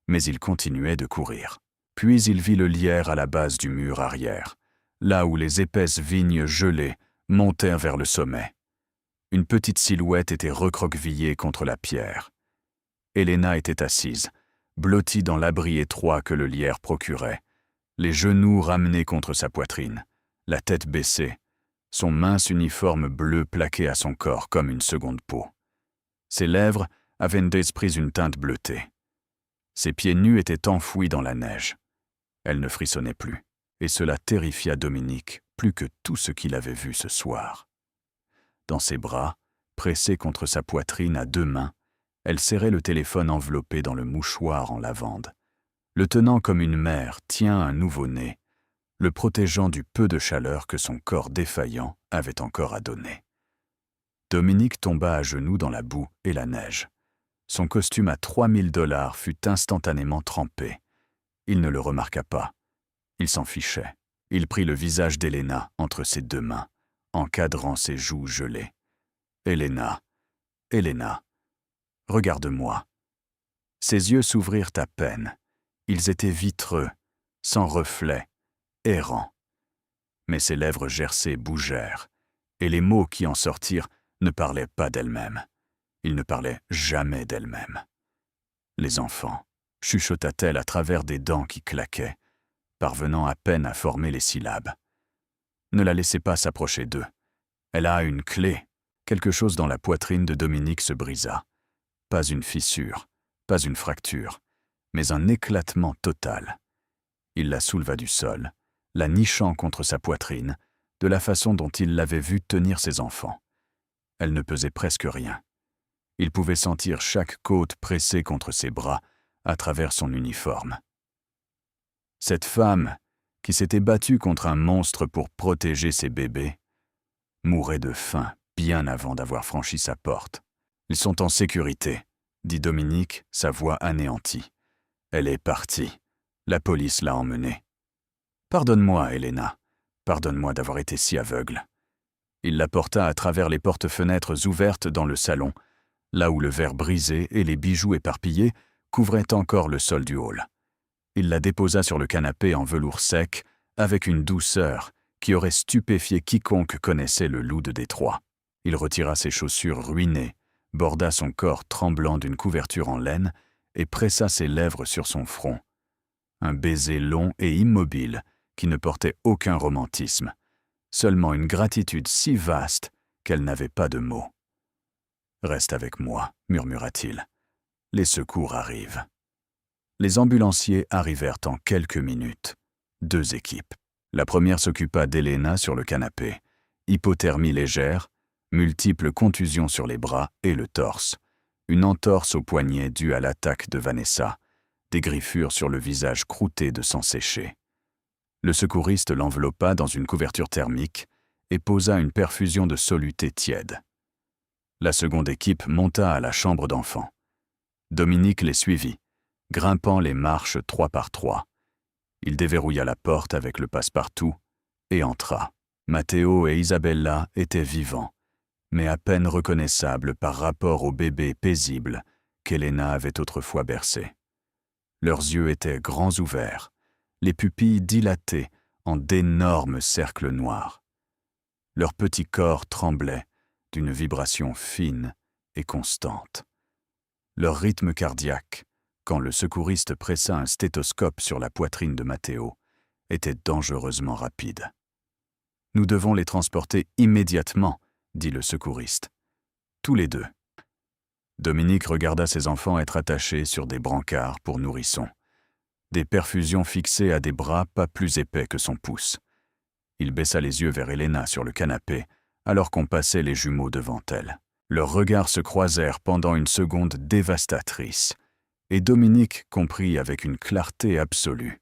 mais il continuait de courir. Puis il vit le lierre à la base du mur arrière, là où les épaisses vignes gelées montèrent vers le sommet. Une petite silhouette était recroquevillée contre la pierre. Elena était assise, blottie dans l'abri étroit que le lierre procurait, les genoux ramenés contre sa poitrine, la tête baissée, son mince uniforme bleu plaqué à son corps comme une seconde peau. Ses lèvres avaient pris une teinte bleutée. Ses pieds nus étaient enfouis dans la neige. Elle ne frissonnait plus, et cela terrifia Dominique plus que tout ce qu'il avait vu ce soir. Dans ses bras, pressé contre sa poitrine à deux mains, elle serrait le téléphone enveloppé dans le mouchoir en lavande, le tenant comme une mère tient un nouveau-né, le protégeant du peu de chaleur que son corps défaillant avait encore à donner. Dominique tomba à genoux dans la boue et la neige. Son costume à $3000 fut instantanément trempé. Il ne le remarqua pas. Il s'en fichait. Il prit le visage d'Elena entre ses deux mains, encadrant ses joues gelées. « Elena, Elena, regarde-moi. » Ses yeux s'ouvrirent à peine. Ils étaient vitreux, sans reflet, errants. Mais ses lèvres gercées bougèrent, et les mots qui en sortirent ne parlaient pas d'elle-même. Ils ne parlaient jamais d'elle-même. « Les enfants » chuchota-t-elle à travers des dents qui claquaient, parvenant à peine à former les syllabes. Ne la laissez pas s'approcher d'eux. Elle a une clé. Quelque chose dans la poitrine de Dominique se brisa. Pas une fissure, pas une fracture, mais un éclatement total. Il la souleva du sol, la nichant contre sa poitrine, de la façon dont il l'avait vue tenir ses enfants. Elle ne pesait presque rien. Il pouvait sentir chaque côte pressée contre ses bras à travers son uniforme. Cette femme, qui s'était battue contre un monstre pour protéger ses bébés, mourait de faim bien avant d'avoir franchi sa porte. « Ils sont en sécurité », dit Dominique, sa voix anéantie. « Elle est partie. La police l'a emmenée. »« Pardonne-moi, Helena. Pardonne-moi d'avoir été si aveugle. » Il la porta à travers les portes-fenêtres ouvertes dans le salon, là où le verre brisé et les bijoux éparpillés couvraient encore le sol du hall. Il la déposa sur le canapé en velours sec, avec une douceur qui aurait stupéfié quiconque connaissait le loup de Détroit. Il retira ses chaussures ruinées, borda son corps tremblant d'une couverture en laine et pressa ses lèvres sur son front. Un baiser long et immobile qui ne portait aucun romantisme, seulement une gratitude si vaste qu'elle n'avait pas de mots. « Reste avec moi, murmura-t-il. Les secours arrivent. » Les ambulanciers arrivèrent en quelques minutes. 2 équipes. La première s'occupa d'Helena sur le canapé. Hypothermie légère, multiples contusions sur les bras et le torse, une entorse au poignet due à l'attaque de Vanessa, des griffures sur le visage croûté de sang séché. Le secouriste l'enveloppa dans une couverture thermique et posa une perfusion de soluté tiède. La seconde équipe monta à la chambre d'enfants. Dominique les suivit, grimpant les marches 3 par 3. Il déverrouilla la porte avec le passe-partout et entra. Matteo et Isabella étaient vivants, mais à peine reconnaissables par rapport au bébé paisible qu'Helena avait autrefois bercé. Leurs yeux étaient grands ouverts, les pupilles dilatées en d'énormes cercles noirs. Leur petit corps tremblait d'une vibration fine et constante. Leur rythme cardiaque, quand le secouriste pressa un stéthoscope sur la poitrine de Matteo, était dangereusement rapide. « Nous devons les transporter immédiatement », dit le secouriste. « Tous les 2. » Dominique regarda ses enfants être attachés sur des brancards pour nourrissons, des perfusions fixées à des bras pas plus épais que son pouce. Il baissa les yeux vers Helena sur le canapé, alors qu'on passait les jumeaux devant elle. Leurs regards se croisèrent pendant une seconde dévastatrice, et Dominique comprit avec une clarté absolue.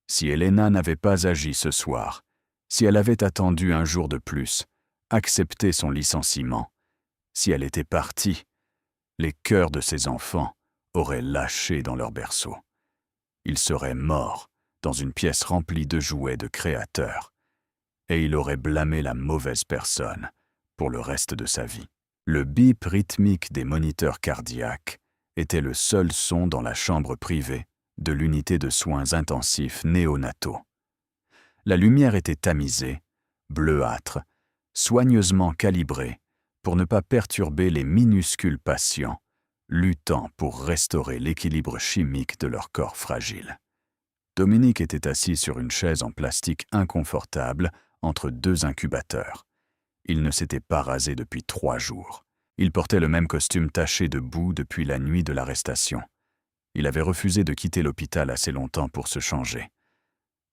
Si Helena n'avait pas agi ce soir, si elle avait attendu un jour de plus, accepté son licenciement, si elle était partie, les cœurs de ses enfants auraient lâché dans leur berceau. Ils seraient morts dans une pièce remplie de jouets de créateurs, et il aurait blâmé la mauvaise personne pour le reste de sa vie. Le bip rythmique des moniteurs cardiaques était le seul son dans la chambre privée de l'unité de soins intensifs néonataux. La lumière était tamisée, bleuâtre, soigneusement calibrée pour ne pas perturber les minuscules patients, luttant pour restaurer l'équilibre chimique de leur corps fragile. Dominique était assis sur une chaise en plastique inconfortable entre 2 incubateurs. Il ne s'était pas rasé depuis 3 jours. Il portait le même costume taché de boue depuis la nuit de l'arrestation. Il avait refusé de quitter l'hôpital assez longtemps pour se changer.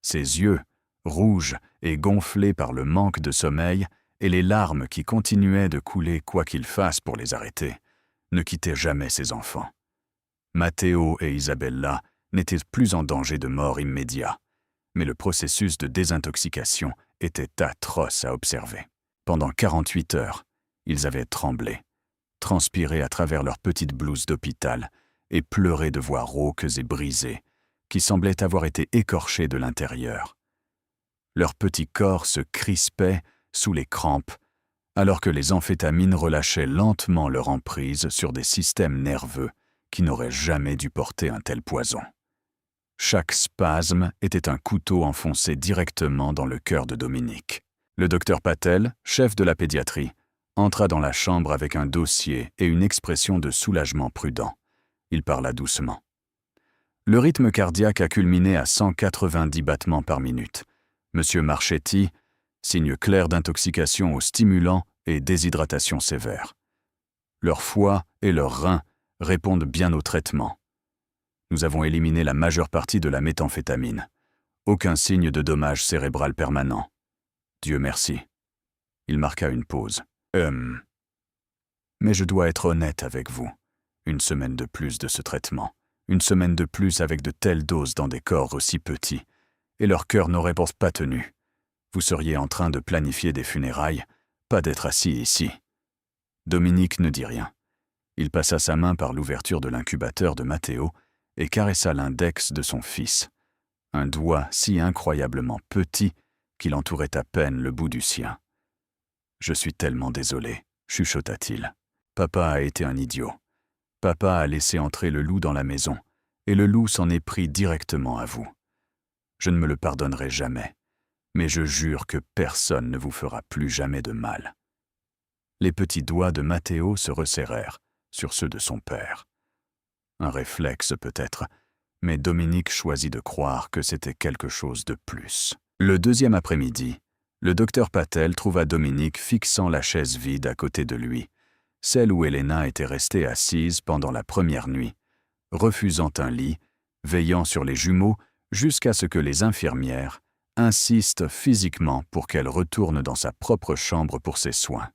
Ses yeux, rouges et gonflés par le manque de sommeil et les larmes qui continuaient de couler quoi qu'il fasse pour les arrêter, ne quittaient jamais ses enfants. Matteo et Isabella n'étaient plus en danger de mort immédiat, mais le processus de désintoxication était atroce à observer. Pendant 48 heures, ils avaient tremblé, transpiré à travers leurs petites blouses d'hôpital et pleuré de voix rauques et brisées, qui semblaient avoir été écorchées de l'intérieur. Leurs petits corps se crispaient sous les crampes, alors que les amphétamines relâchaient lentement leur emprise sur des systèmes nerveux qui n'auraient jamais dû porter un tel poison. Chaque spasme était un couteau enfoncé directement dans le cœur de Dominique. Le docteur Patel, chef de la pédiatrie, entra dans la chambre avec un dossier et une expression de soulagement prudent. Il parla doucement. Le rythme cardiaque a culminé à 190 battements par minute. Monsieur Marchetti, signe clair d'intoxication aux stimulants et déshydratation sévère. Leur foie et leurs reins répondent bien au traitement. Nous avons éliminé la majeure partie de la méthamphétamine. Aucun signe de dommage cérébral permanent. Dieu merci. Il marqua une pause. Mais je dois être honnête avec vous. Une semaine de plus de ce traitement. Une semaine de plus avec de telles doses dans des corps aussi petits. Et leur cœur n'aurait pas tenu. Vous seriez en train de planifier des funérailles, pas d'être assis ici. Dominique ne dit rien. Il passa sa main par l'ouverture de l'incubateur de Matteo et caressa l'index de son fils. Un doigt si incroyablement petit qu'il entourait à peine le bout du sien. « Je suis tellement désolé », chuchota-t-il. « Papa a été un idiot. Papa a laissé entrer le loup dans la maison, et le loup s'en est pris directement à vous. Je ne me le pardonnerai jamais, mais je jure que personne ne vous fera plus jamais de mal. » Les petits doigts de Matteo se resserrèrent sur ceux de son père. Un réflexe peut-être, mais Dominique choisit de croire que c'était quelque chose de plus. Le deuxième après-midi, le docteur Patel trouva Dominique fixant la chaise vide à côté de lui, celle où Elena était restée assise pendant la première nuit, refusant un lit, veillant sur les jumeaux jusqu'à ce que les infirmières insistent physiquement pour qu'elle retourne dans sa propre chambre pour ses soins.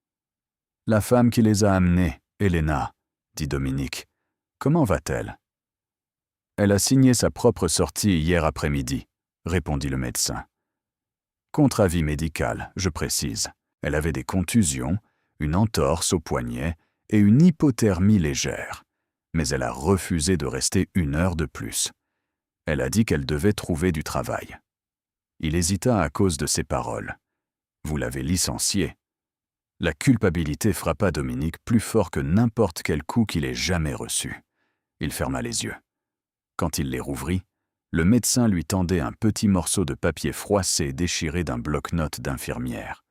« La femme qui les a amenés, Elena, » dit Dominique. « Comment va-t-elle ?»« Elle a signé sa propre sortie hier après-midi, » répondit le médecin. « Contre avis médical, je précise. Elle avait des contusions, une entorse au poignet et une hypothermie légère. Mais elle a refusé de rester 1 heure de plus. Elle a dit qu'elle devait trouver du travail. » Il hésita à cause de ses paroles. « Vous l'avez licenciée. » La culpabilité frappa Dominique plus fort que n'importe quel coup qu'il ait jamais reçu. Il ferma les yeux. Quand il les rouvrit, le médecin lui tendait un petit morceau de papier froissé déchiré d'un bloc-notes d'infirmière,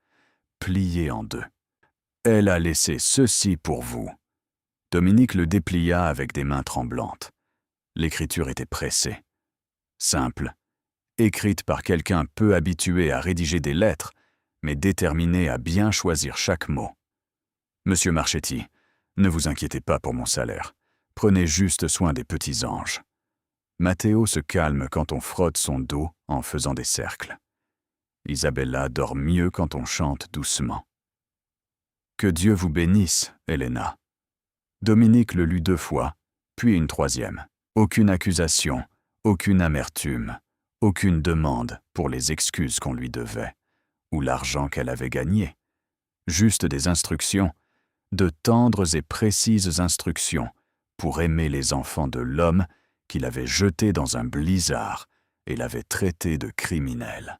plié en 2. « Elle a laissé ceci pour vous. » Dominique le déplia avec des mains tremblantes. L'écriture était pressée. Simple, écrite par quelqu'un peu habitué à rédiger des lettres, mais déterminé à bien choisir chaque mot. « Monsieur Marchetti, ne vous inquiétez pas pour mon salaire. Prenez juste soin des petits anges. » Matteo se calme quand on frotte son dos en faisant des cercles. Isabella dort mieux quand on chante doucement. « Que Dieu vous bénisse, Elena. » Dominique le lut 2 fois, puis une 3e. Aucune accusation, aucune amertume, aucune demande pour les excuses qu'on lui devait, ou l'argent qu'elle avait gagné. Juste des instructions, de tendres et précises instructions pour aimer les enfants de l'homme qu'il avait jeté dans un blizzard et l'avait traité de criminel.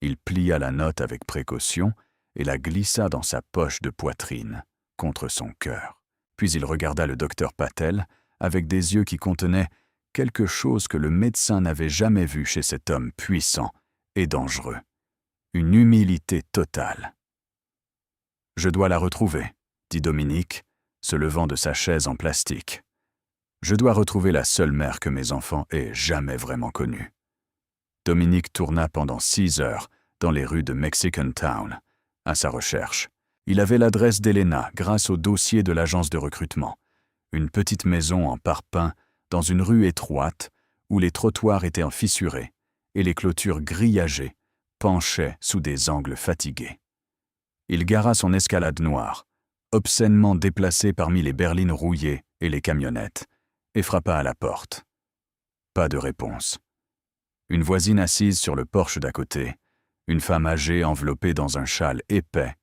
Il plia la note avec précaution et la glissa dans sa poche de poitrine, contre son cœur. Puis il regarda le docteur Patel avec des yeux qui contenaient quelque chose que le médecin n'avait jamais vu chez cet homme puissant et dangereux. Une humilité totale. « Je dois la retrouver, » dit Dominique, se levant de sa chaise en plastique. « Je dois retrouver la seule mère que mes enfants aient jamais vraiment connue. » Dominique tourna pendant 6 heures dans les rues de Mexican Town, à sa recherche. Il avait l'adresse d'Elena grâce au dossier de l'agence de recrutement. Une petite maison en parpaing dans une rue étroite où les trottoirs étaient fissurés et les clôtures grillagées penchaient sous des angles fatigués. Il gara son Escalade noire, obscènement déplacée parmi les berlines rouillées et les camionnettes, et frappa à la porte. Pas de réponse. Une voisine assise sur le porche d'à côté, une femme âgée enveloppée dans un châle épais,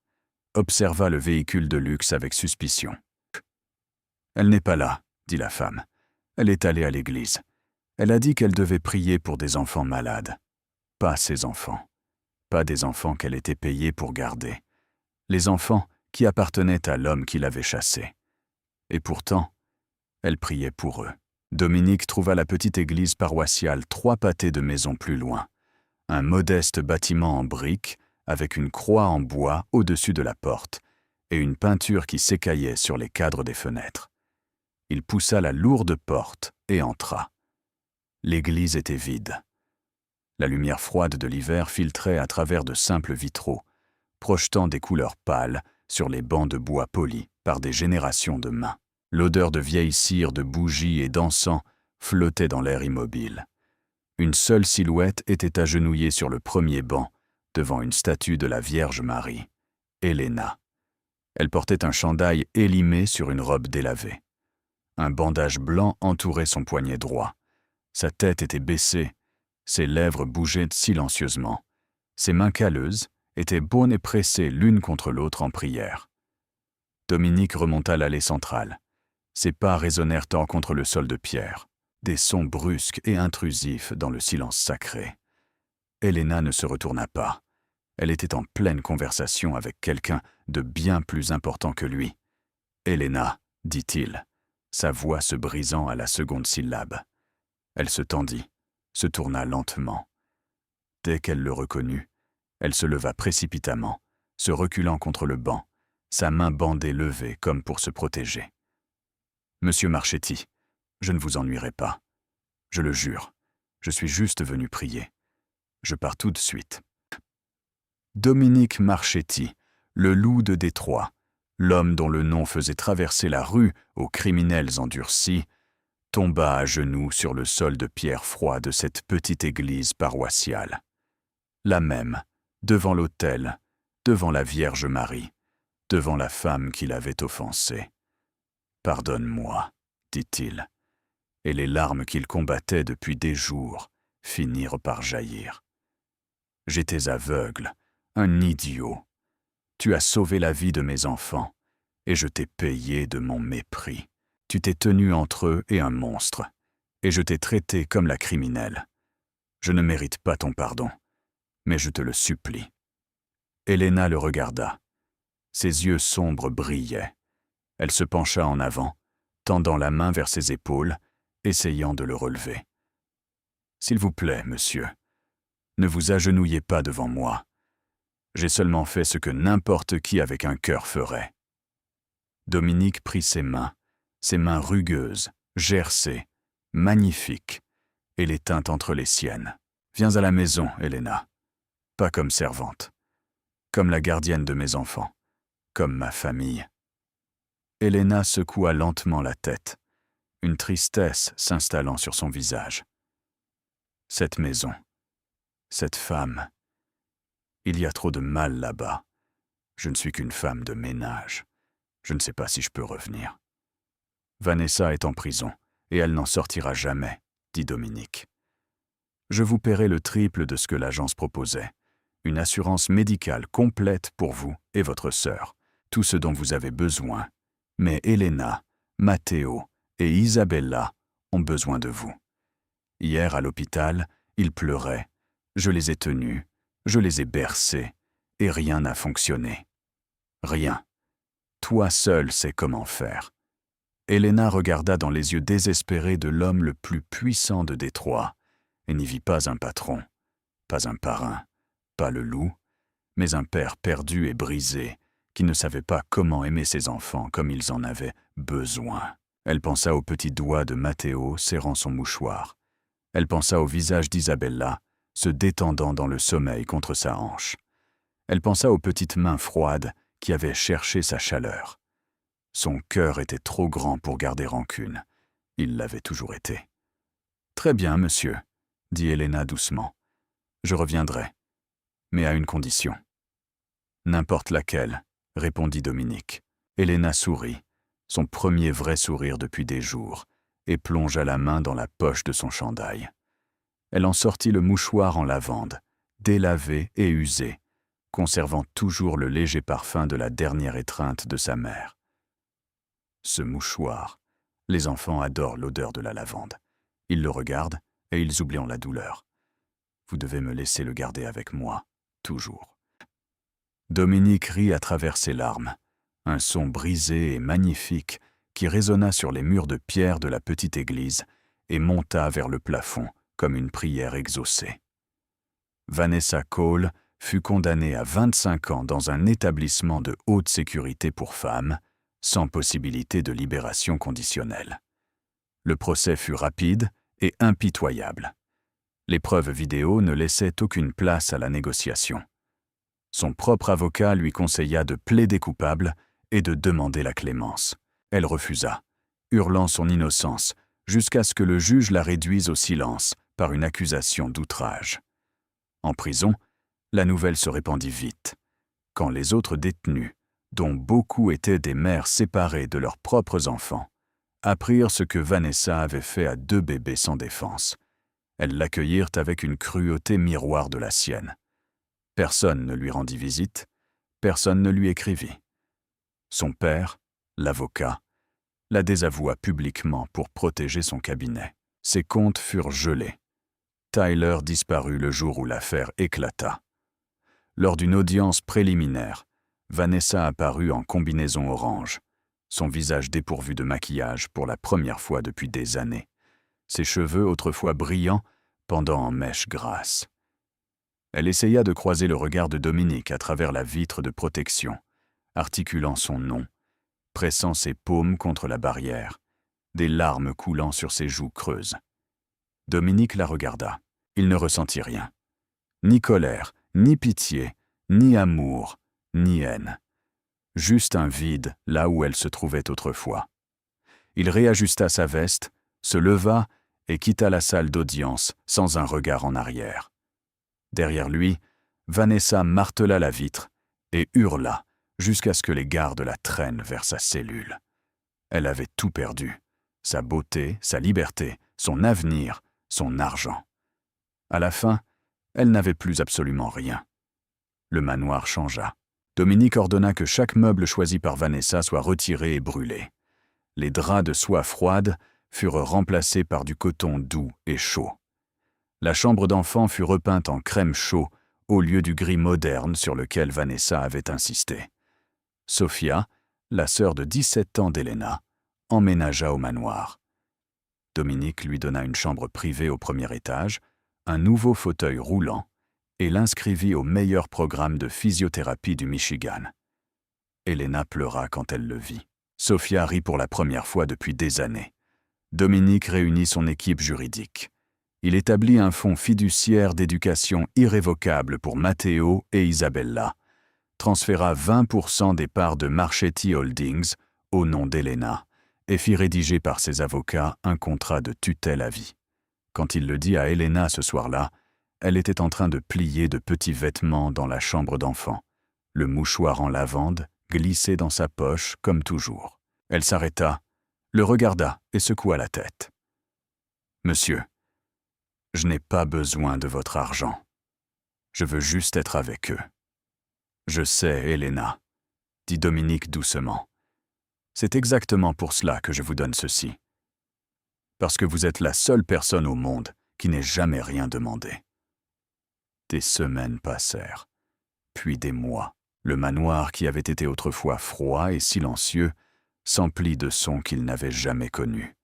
observa le véhicule de luxe avec suspicion. « Elle n'est pas là, » dit la femme. « Elle est allée à l'église. Elle a dit qu'elle devait prier pour des enfants malades. Pas ses enfants. Pas des enfants qu'elle était payée pour garder. Les enfants qui appartenaient à l'homme qui l'avait chassée. Et pourtant, elle priait pour eux. » Dominique trouva la petite église paroissiale 3 pâtés de maisons plus loin. Un modeste bâtiment en briques avec une croix en bois au-dessus de la porte et une peinture qui s'écaillait sur les cadres des fenêtres. Il poussa la lourde porte et entra. L'église était vide. La lumière froide de l'hiver filtrait à travers de simples vitraux, projetant des couleurs pâles sur les bancs de bois polis par des générations de mains. L'odeur de vieille cire, de bougies et d'encens flottait dans l'air immobile. Une seule silhouette était agenouillée sur le premier banc, devant une statue de la Vierge Marie, Helena. Elle portait un chandail élimé sur une robe délavée. Un bandage blanc entourait son poignet droit. Sa tête était baissée, ses lèvres bougeaient silencieusement. Ses mains calleuses étaient bonnes et pressées l'une contre l'autre en prière. Dominique remonta l'allée centrale. Ses pas résonnèrent contre le sol de pierre, des sons brusques et intrusifs dans le silence sacré. Helena ne se retourna pas. Elle était en pleine conversation avec quelqu'un de bien plus important que lui. « Helena », dit-il, sa voix se brisant à la seconde syllabe. Elle se tendit, se tourna lentement. Dès qu'elle le reconnut, elle se leva précipitamment, se reculant contre le banc, sa main bandée levée comme pour se protéger. « Monsieur Marchetti, je ne vous ennuierai pas. Je le jure, je suis juste venu prier. Je pars tout de suite. » Dominique Marchetti, le loup de Détroit, l'homme dont le nom faisait traverser la rue aux criminels endurcis, tomba à genoux sur le sol de pierre froid de cette petite église paroissiale. La même, devant l'autel, devant la Vierge Marie, devant la femme qui l'avait offensé. « Pardonne-moi, » dit-il, et les larmes qu'il combattait depuis des jours finirent par jaillir. « J'étais aveugle, un idiot. Tu as sauvé la vie de mes enfants, et je t'ai payé de mon mépris. Tu t'es tenu entre eux et un monstre, et je t'ai traité comme la criminelle. Je ne mérite pas ton pardon, mais je te le supplie. » Helena le regarda. Ses yeux sombres brillaient. Elle se pencha en avant, tendant la main vers ses épaules, essayant de le relever. « S'il vous plaît, monsieur, ne vous agenouillez pas devant moi. J'ai seulement fait ce que n'importe qui avec un cœur ferait. » Dominique prit ses mains rugueuses, gercées, magnifiques, et les tint entre les siennes. « Viens à la maison, Helena. Pas comme servante, comme la gardienne de mes enfants, comme ma famille. » Helena secoua lentement la tête, une tristesse s'installant sur son visage. « Cette maison, cette femme, il y a trop de mal là-bas. Je ne suis qu'une femme de ménage. Je ne sais pas si je peux revenir. Vanessa est en prison, et elle n'en sortira jamais, dit Dominique. Je vous paierai le triple de ce que l'agence proposait. Une assurance médicale complète pour vous et votre sœur, tout ce dont vous avez besoin. Mais Helena, Matteo et Isabella ont besoin de vous. Hier, à l'hôpital, ils pleuraient. Je les ai tenus, je les ai bercés, et rien n'a fonctionné. Rien. Toi seul sais comment faire. » Helena regarda dans les yeux désespérés de l'homme le plus puissant de Détroit, et n'y vit pas un patron, pas un parrain, pas le loup, mais un père perdu et brisé, qui ne savait pas comment aimer ses enfants comme ils en avaient besoin. Elle pensa aux petits doigts de Matteo serrant son mouchoir. Elle pensa au visage d'Isabella, se détendant dans le sommeil contre sa hanche. Elle pensa aux petites mains froides qui avaient cherché sa chaleur. Son cœur était trop grand pour garder rancune. Il l'avait toujours été. « Très bien, monsieur, » dit Helena doucement. « Je reviendrai, mais à une condition. »« N'importe laquelle, » répondit Dominique. Helena sourit, son premier vrai sourire depuis des jours, et plongea la main dans la poche de son chandail. Elle en sortit le mouchoir en lavande, délavé et usé, conservant toujours le léger parfum de la dernière étreinte de sa mère. Ce mouchoir, les enfants adorent l'odeur de la lavande. Ils le regardent et ils oublient la douleur. Vous devez me laisser le garder avec moi, toujours. Dominique rit à travers ses larmes, un son brisé et magnifique qui résonna sur les murs de pierre de la petite église et monta vers le plafond comme une prière exaucée. Vanessa Cole fut condamnée à 25 ans dans un établissement de haute sécurité pour femmes, sans possibilité de libération conditionnelle. Le procès fut rapide et impitoyable. Les preuves vidéo ne laissaient aucune place à la négociation. Son propre avocat lui conseilla de plaider coupable et de demander la clémence. Elle refusa, hurlant son innocence, jusqu'à ce que le juge la réduise au silence par une accusation d'outrage. En prison, la nouvelle se répandit vite. Quand les autres détenus, dont beaucoup étaient des mères séparées de leurs propres enfants, apprirent ce que Vanessa avait fait à 2 bébés sans défense, elles l'accueillirent avec une cruauté miroir de la sienne. Personne ne lui rendit visite, personne ne lui écrivit. Son père, l'avocat, la désavoua publiquement pour protéger son cabinet. Ses comptes furent gelés. Tyler disparut le jour où l'affaire éclata. Lors d'une audience préliminaire, Vanessa apparut en combinaison orange, son visage dépourvu de maquillage pour la première fois depuis des années, ses cheveux autrefois brillants pendant en mèches grasses. Elle essaya de croiser le regard de Dominique à travers la vitre de protection, articulant son nom, pressant ses paumes contre la barrière, des larmes coulant sur ses joues creuses. Dominique la regarda. Il ne ressentit rien. Ni colère, ni pitié, ni amour, ni haine. Juste un vide là où elle se trouvait autrefois. Il réajusta sa veste, se leva et quitta la salle d'audience sans un regard en arrière. Derrière lui, Vanessa martela la vitre et hurla jusqu'à ce que les gardes la traînent vers sa cellule. Elle avait tout perdu. Sa beauté, sa liberté, son avenir, son argent. À la fin, elle n'avait plus absolument rien. Le manoir changea. Dominique ordonna que chaque meuble choisi par Vanessa soit retiré et brûlé. Les draps de soie froide furent remplacés par du coton doux et chaud. La chambre d'enfant fut repeinte en crème chaud au lieu du gris moderne sur lequel Vanessa avait insisté. Sofia, la sœur de 17 ans d'Elena, emménagea au manoir. Dominique lui donna une chambre privée au premier étage, un nouveau fauteuil roulant, et l'inscrivit au meilleur programme de physiothérapie du Michigan. Elena pleura quand elle le vit. Sofia rit pour la première fois depuis des années. Dominique réunit son équipe juridique. Il établit un fonds fiduciaire d'éducation irrévocable pour Matteo et Isabella, transféra 20% des parts de Marchetti Holdings au nom d'Elena et fit rédiger par ses avocats un contrat de tutelle à vie. Quand il le dit à Elena ce soir-là, elle était en train de plier de petits vêtements dans la chambre d'enfant, le mouchoir en lavande glissé dans sa poche comme toujours. Elle s'arrêta, le regarda et secoua la tête. « Monsieur, je n'ai pas besoin de votre argent. Je veux juste être avec eux. »« Je sais, Elena, » dit Dominique doucement. « C'est exactement pour cela que je vous donne ceci. Parce que vous êtes la seule personne au monde qui n'ait jamais rien demandé. » Des semaines passèrent, puis des mois. Le manoir, qui avait été autrefois froid et silencieux, s'emplit de sons qu'il n'avait jamais connus.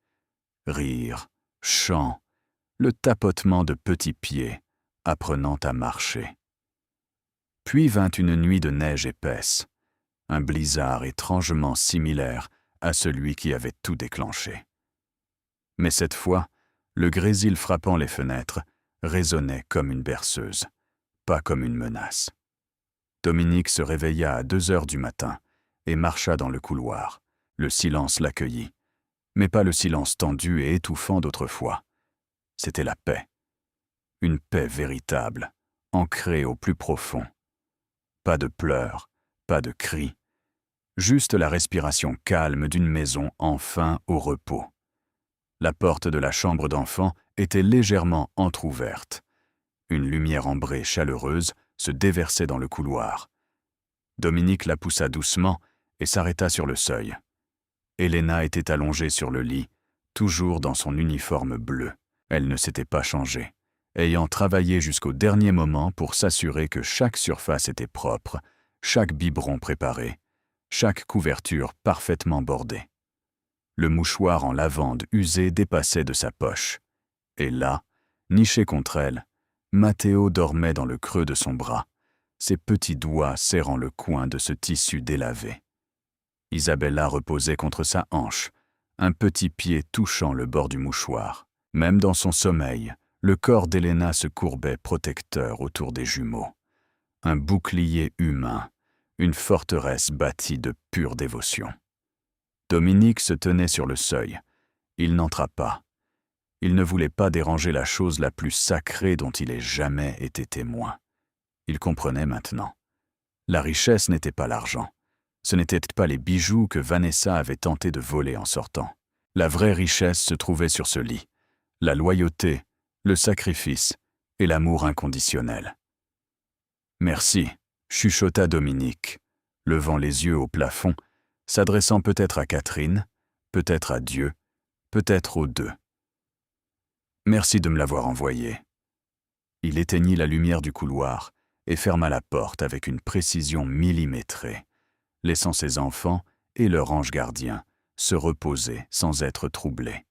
Rires, chants, le tapotement de petits pieds, apprenant à marcher. Puis vint une nuit de neige épaisse, un blizzard étrangement similaire à celui qui avait tout déclenché. Mais cette fois, le grésil frappant les fenêtres résonnait comme une berceuse, pas comme une menace. Dominique se réveilla à 2 heures du matin et marcha dans le couloir. Le silence l'accueillit, mais pas le silence tendu et étouffant d'autrefois. C'était la paix. Une paix véritable, ancrée au plus profond. Pas de pleurs, pas de cris, juste la respiration calme d'une maison enfin au repos. La porte de la chambre d'enfant était légèrement entr'ouverte. Une lumière ambrée chaleureuse se déversait dans le couloir. Dominique la poussa doucement et s'arrêta sur le seuil. Elena était allongée sur le lit, toujours dans son uniforme bleu. Elle ne s'était pas changée, ayant travaillé jusqu'au dernier moment pour s'assurer que chaque surface était propre, chaque biberon préparé, chaque couverture parfaitement bordée. Le mouchoir en lavande usé dépassait de sa poche. Et là, niché contre elle, Matteo dormait dans le creux de son bras, ses petits doigts serrant le coin de ce tissu délavé. Isabella reposait contre sa hanche, un petit pied touchant le bord du mouchoir. Même dans son sommeil, le corps d'Elena se courbait protecteur autour des jumeaux. Un bouclier humain, une forteresse bâtie de pure dévotion. Dominique se tenait sur le seuil. Il n'entra pas. Il ne voulait pas déranger la chose la plus sacrée dont il ait jamais été témoin. Il comprenait maintenant. La richesse n'était pas l'argent. Ce n'étaient pas les bijoux que Vanessa avait tenté de voler en sortant. La vraie richesse se trouvait sur ce lit. La loyauté, le sacrifice et l'amour inconditionnel. « Merci », chuchota Dominique, levant les yeux au plafond, s'adressant peut-être à Catherine, peut-être à Dieu, peut-être aux deux. « Merci de me l'avoir envoyé. » Il éteignit la lumière du couloir et ferma la porte avec une précision millimétrée, laissant ses enfants et leur ange gardien se reposer sans être troublés.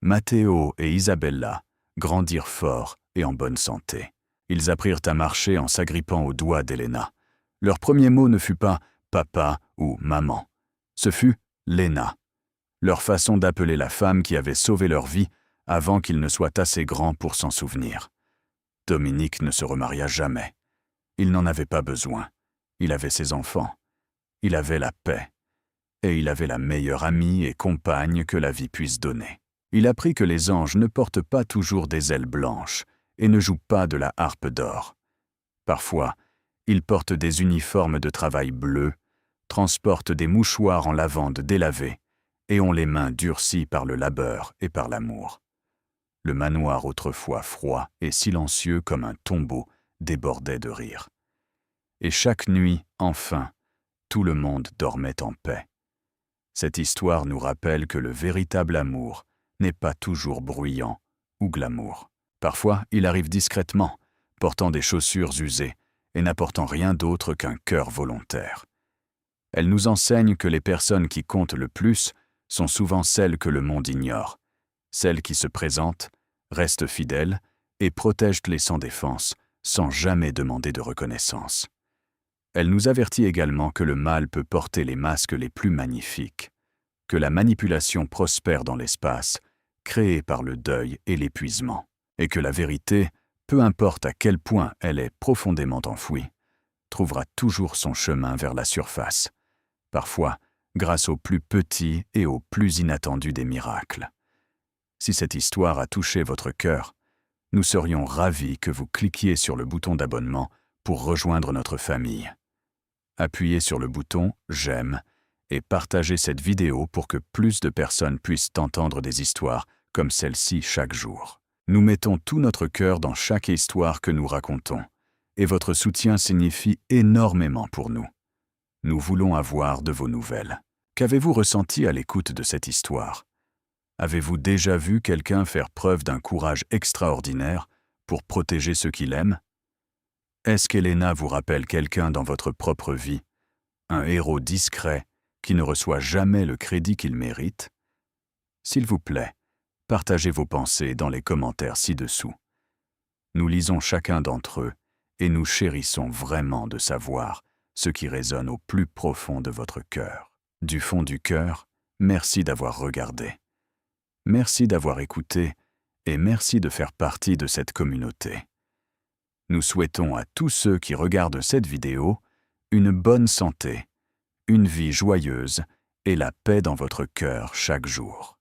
Matteo et Isabella grandirent forts et en bonne santé. Ils apprirent à marcher en s'agrippant aux doigts d'Elena. Leur premier mot ne fut pas « papa » ou « maman ». Ce fut « Lena », leur façon d'appeler la femme qui avait sauvé leur vie avant qu'ils ne soient assez grands pour s'en souvenir. Dominique ne se remaria jamais. Il n'en avait pas besoin. Il avait ses enfants. Il avait la paix. Et il avait la meilleure amie et compagne que la vie puisse donner. Il apprit que les anges ne portent pas toujours des ailes blanches et ne jouent pas de la harpe d'or. Parfois, ils portent des uniformes de travail bleus, transportent des mouchoirs en lavande délavés et ont les mains durcies par le labeur et par l'amour. Le manoir autrefois froid et silencieux comme un tombeau débordait de rire. Et chaque nuit, enfin, tout le monde dormait en paix. Cette histoire nous rappelle que le véritable amour n'est pas toujours bruyant ou glamour. Parfois, il arrive discrètement, portant des chaussures usées et n'apportant rien d'autre qu'un cœur volontaire. Elle nous enseigne que les personnes qui comptent le plus sont souvent celles que le monde ignore, celles qui se présentent, restent fidèles et protègent les sans défense sans jamais demander de reconnaissance. Elle nous avertit également que le mal peut porter les masques les plus magnifiques, que la manipulation prospère dans l'espace, créée par le deuil et l'épuisement, et que la vérité, peu importe à quel point elle est profondément enfouie, trouvera toujours son chemin vers la surface, parfois grâce aux plus petits et aux plus inattendus des miracles. Si cette histoire a touché votre cœur, nous serions ravis que vous cliquiez sur le bouton d'abonnement pour rejoindre notre famille. Appuyez sur le bouton « J'aime » et partagez cette vidéo pour que plus de personnes puissent entendre des histoires comme celle-ci chaque jour. Nous mettons tout notre cœur dans chaque histoire que nous racontons, et votre soutien signifie énormément pour nous. Nous voulons avoir de vos nouvelles. Qu'avez-vous ressenti à l'écoute de cette histoire? Avez-vous déjà vu quelqu'un faire preuve d'un courage extraordinaire pour protéger ceux qu'il aime? Est-ce qu'Elena vous rappelle quelqu'un dans votre propre vie, un héros discret qui ne reçoit jamais le crédit qu'il mérite? S'il vous plaît, partagez vos pensées dans les commentaires ci-dessous. Nous lisons chacun d'entre eux et nous chérissons vraiment de savoir ce qui résonne au plus profond de votre cœur. Du fond du cœur, merci d'avoir regardé. Merci d'avoir écouté et merci de faire partie de cette communauté. Nous souhaitons à tous ceux qui regardent cette vidéo une bonne santé, une vie joyeuse et la paix dans votre cœur chaque jour.